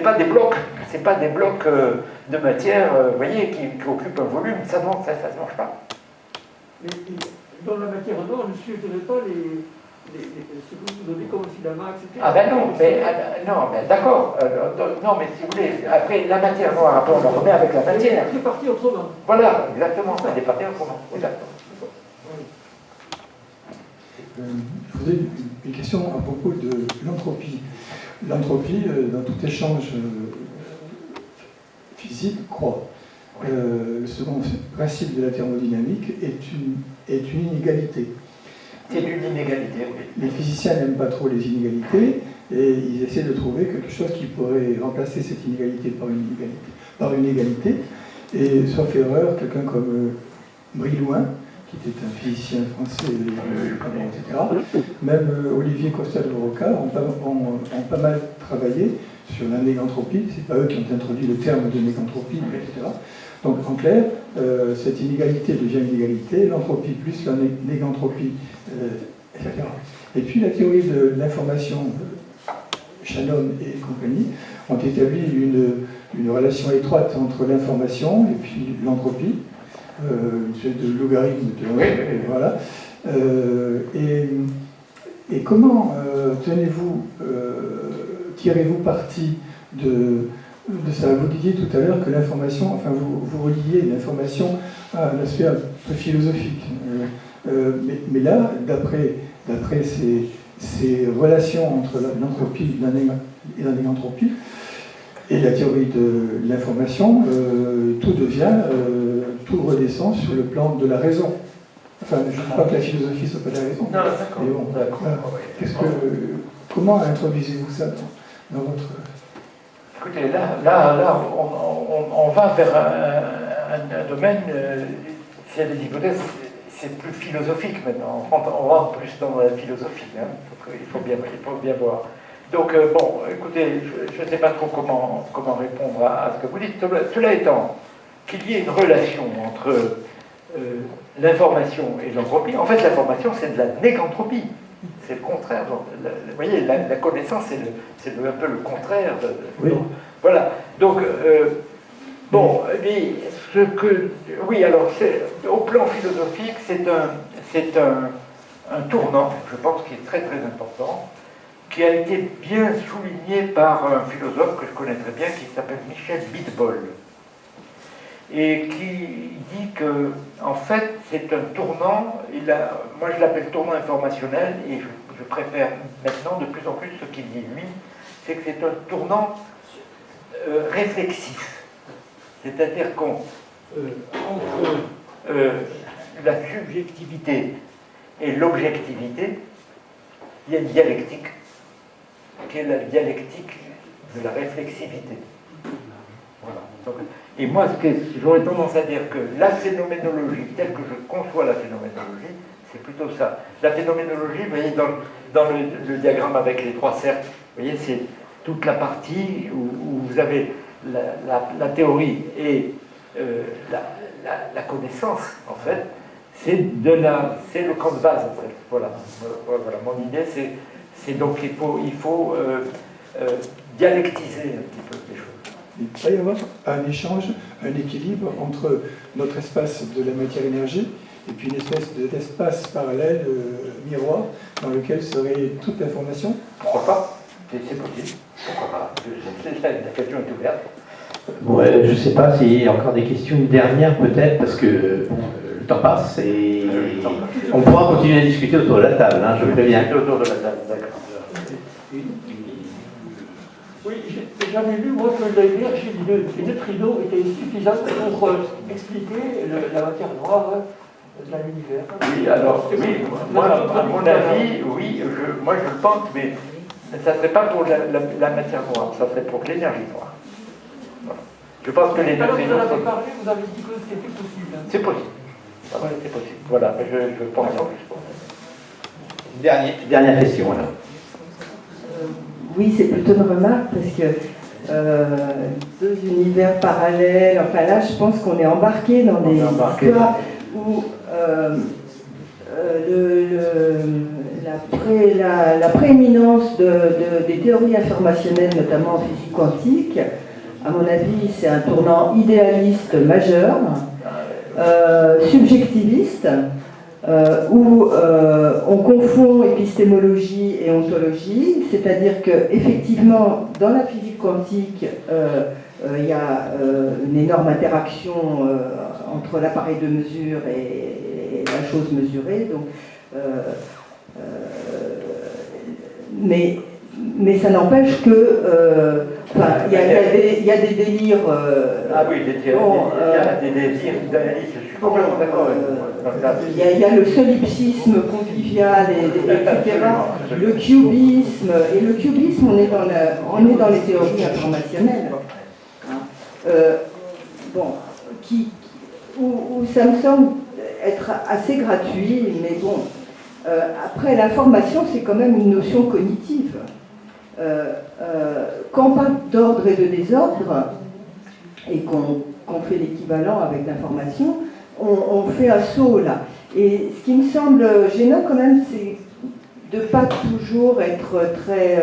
pas des blocs de matière, vous voyez, qui occupent un volume. Ça se mange pas.
Mais dans la matière noire, ne suivrait pas ce que vous donnez comme filament, etc.
Ah ben non, mais d'accord. Non, mais si vous voulez, après la matière noire, après on la remet avec la matière.
Elle est partie autrement.
Voilà, exactement. Elle est partie autrement. Exactement.
Je posais une question à propos de l'entropie. L'entropie, dans tout échange physique, croît. Le second principe de la thermodynamique est une inégalité.
C'est une inégalité, oui.
Les physiciens n'aiment pas trop les inégalités et ils essaient de trouver quelque chose qui pourrait remplacer cette inégalité par une égalité. Et sauf erreur, quelqu'un comme Brillouin, qui était un physicien français, etc., même Olivier Costa de Rocard ont pas mal travaillé sur la négantropie. C'est pas eux qui ont introduit le terme de négantropie, etc. Donc en clair, cette inégalité devient une égalité, l'entropie plus la négantropie, etc. Et puis la théorie de l'information, Shannon et compagnie, ont établi une relation étroite entre l'information et puis l'entropie, une espèce de logarithme de voilà. Et comment tirez-vous parti de ça? Vous disiez tout à l'heure que l'information, enfin vous reliez l'information à un aspect un peu philosophique. Mais là, d'après ces relations entre l'entropie et la négantropie et la théorie de l'information, tout redescend sur le plan de la raison. Enfin, je ne dis pas que la philosophie soit pas de la raison.
Non, d'accord.
Mais bon, comment introduisez-vous ça dans votre...
Écoutez, là on va vers un domaine, s'il y a des hypothèses, c'est plus philosophique maintenant. On rentre plus dans la philosophie, hein. Il faut bien voir. Donc, bon, écoutez, je ne sais pas trop comment répondre à ce que vous dites. Cela étant, qu'il y ait une relation entre l'information et l'entropie, en fait, l'information, c'est de la négantropie. C'est le contraire. Donc, vous voyez, la connaissance, c'est un peu le contraire.
Oui.
Donc, voilà. Donc, bon, mais oui, alors, au plan philosophique, c'est un tournant, je pense, qui est très très important, qui a été bien souligné par un philosophe que je connais très bien, qui s'appelle Michel Bidbol, et qui dit que, en fait, c'est un tournant, moi je l'appelle tournant informationnel, et je préfère maintenant de plus en plus ce qu'il dit lui, c'est que c'est un tournant réflexif. C'est-à-dire qu'entre la subjectivité et l'objectivité, il y a une dialectique, qui est la dialectique de la réflexivité. Voilà. Donc, et moi, j'aurais tendance à dire que la phénoménologie, telle que je conçois la phénoménologie, c'est plutôt ça. La phénoménologie, vous voyez, dans le diagramme avec les trois cercles, vous voyez, c'est toute la partie où vous avez la théorie et la connaissance, en fait, c'est le camp de base, en fait. Voilà, mon idée, c'est donc il faut dialectiser un petit peu les choses.
Il va y avoir un échange, un équilibre entre notre espace de la matière-énergie et puis une espèce d'espace parallèle, miroir, dans lequel serait toute l'information.
Pourquoi pas? C'est possible. Pourquoi pas? La question est ouverte.
Ouais, je ne sais pas s'il y a encore des questions. Une dernière peut-être, parce que bon, le temps passe et on pourra continuer à discuter autour de la table, hein, je préviens.
Autour de la table, d'accord.
Oui, j'avais lu, moi, que l'énergie des neutrinos était suffisante pour expliquer la matière noire de l'univers.
Oui, alors, oui, moi, à mon avis, oui, moi je le pense, mais ça ne serait pas pour la matière noire, ça serait pour l'énergie noire. Voilà. Je pense que les neutrinos...
Vous en avez parlé, vous avez dit que c'était possible.
C'est possible. Ah ouais, c'est possible. Voilà, je pense en plus.
Dernière question, alors.
Oui, c'est plutôt une remarque parce que deux univers parallèles, enfin là je pense qu'on est embarqué dans des histoires où la prééminence des théories informationnelles, notamment en physique quantique, à mon avis c'est un tournant idéaliste majeur, subjectiviste, où on confond épistémologie et ontologie, c'est-à-dire qu'effectivement, dans la physique quantique, il y a une énorme interaction entre l'appareil de mesure et la chose mesurée, donc, mais ça n'empêche que il y a des délires.
Ah oui, il y a des délires d'analyse, je suis complètement d'accord avec vous.
Il y a le solipsisme convivial, etc. Le cubisme. Et le cubisme, on est dans les théories informationnelles. Où ça me semble être assez gratuit, mais bon. Après, l'information, c'est quand même une notion cognitive. quand on parle d'ordre et de désordre, et qu'on fait l'équivalent avec l'information, on fait un saut là. Et ce qui me semble gênant quand même, c'est de ne pas toujours être très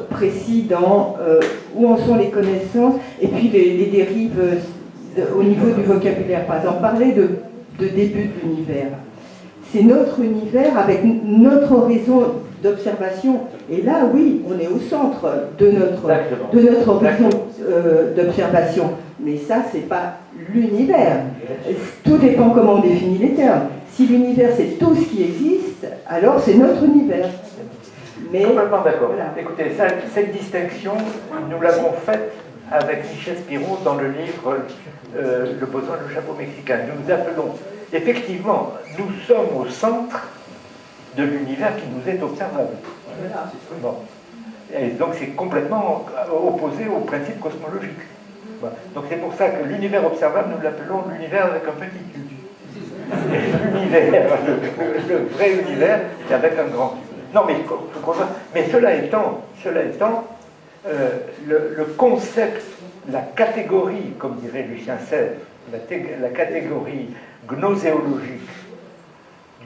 précis dans où en sont les connaissances et puis les dérives au niveau du vocabulaire. Par exemple, parler de début de l'univers. C'est notre univers avec notre horizon d'observation. Et là, oui, on est au centre de notre horizon d'observation. Mais ça, c'est pas l'univers. Tout dépend comment on définit les termes. Si l'univers, c'est tout ce qui existe, alors c'est notre univers. Mais,
complètement d'accord.
Voilà.
Écoutez, cette distinction, nous l'avons faite avec Michel Spiro dans le livre Le boson et le chapeau mexicain. Nous appelons, effectivement, nous sommes au centre de l'univers qui nous est observable.
Voilà.
Bon. Et donc c'est complètement opposé au principe cosmologique. Voilà. Donc c'est pour ça que l'univers observable, nous l'appelons l'univers avec un petit U. L'univers, le vrai univers, c'est avec un grand U. Non, mais cela étant, le concept, la catégorie, comme dirait Lucien Sèvres, la catégorie gnoséologique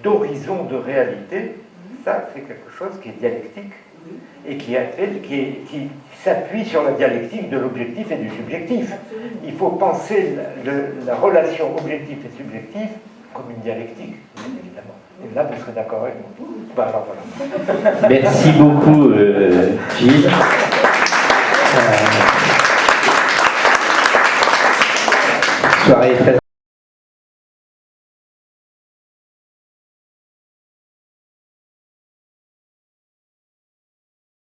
d'horizon de réalité, ça c'est quelque chose qui est dialectique et qui s'appuie sur la dialectique de l'objectif et du subjectif. Il faut penser la relation objectif et subjectif comme une dialectique, évidemment. Et là, vous serez d'accord avec moi. Ben, alors, voilà.
Merci beaucoup, Gilles. Soirée très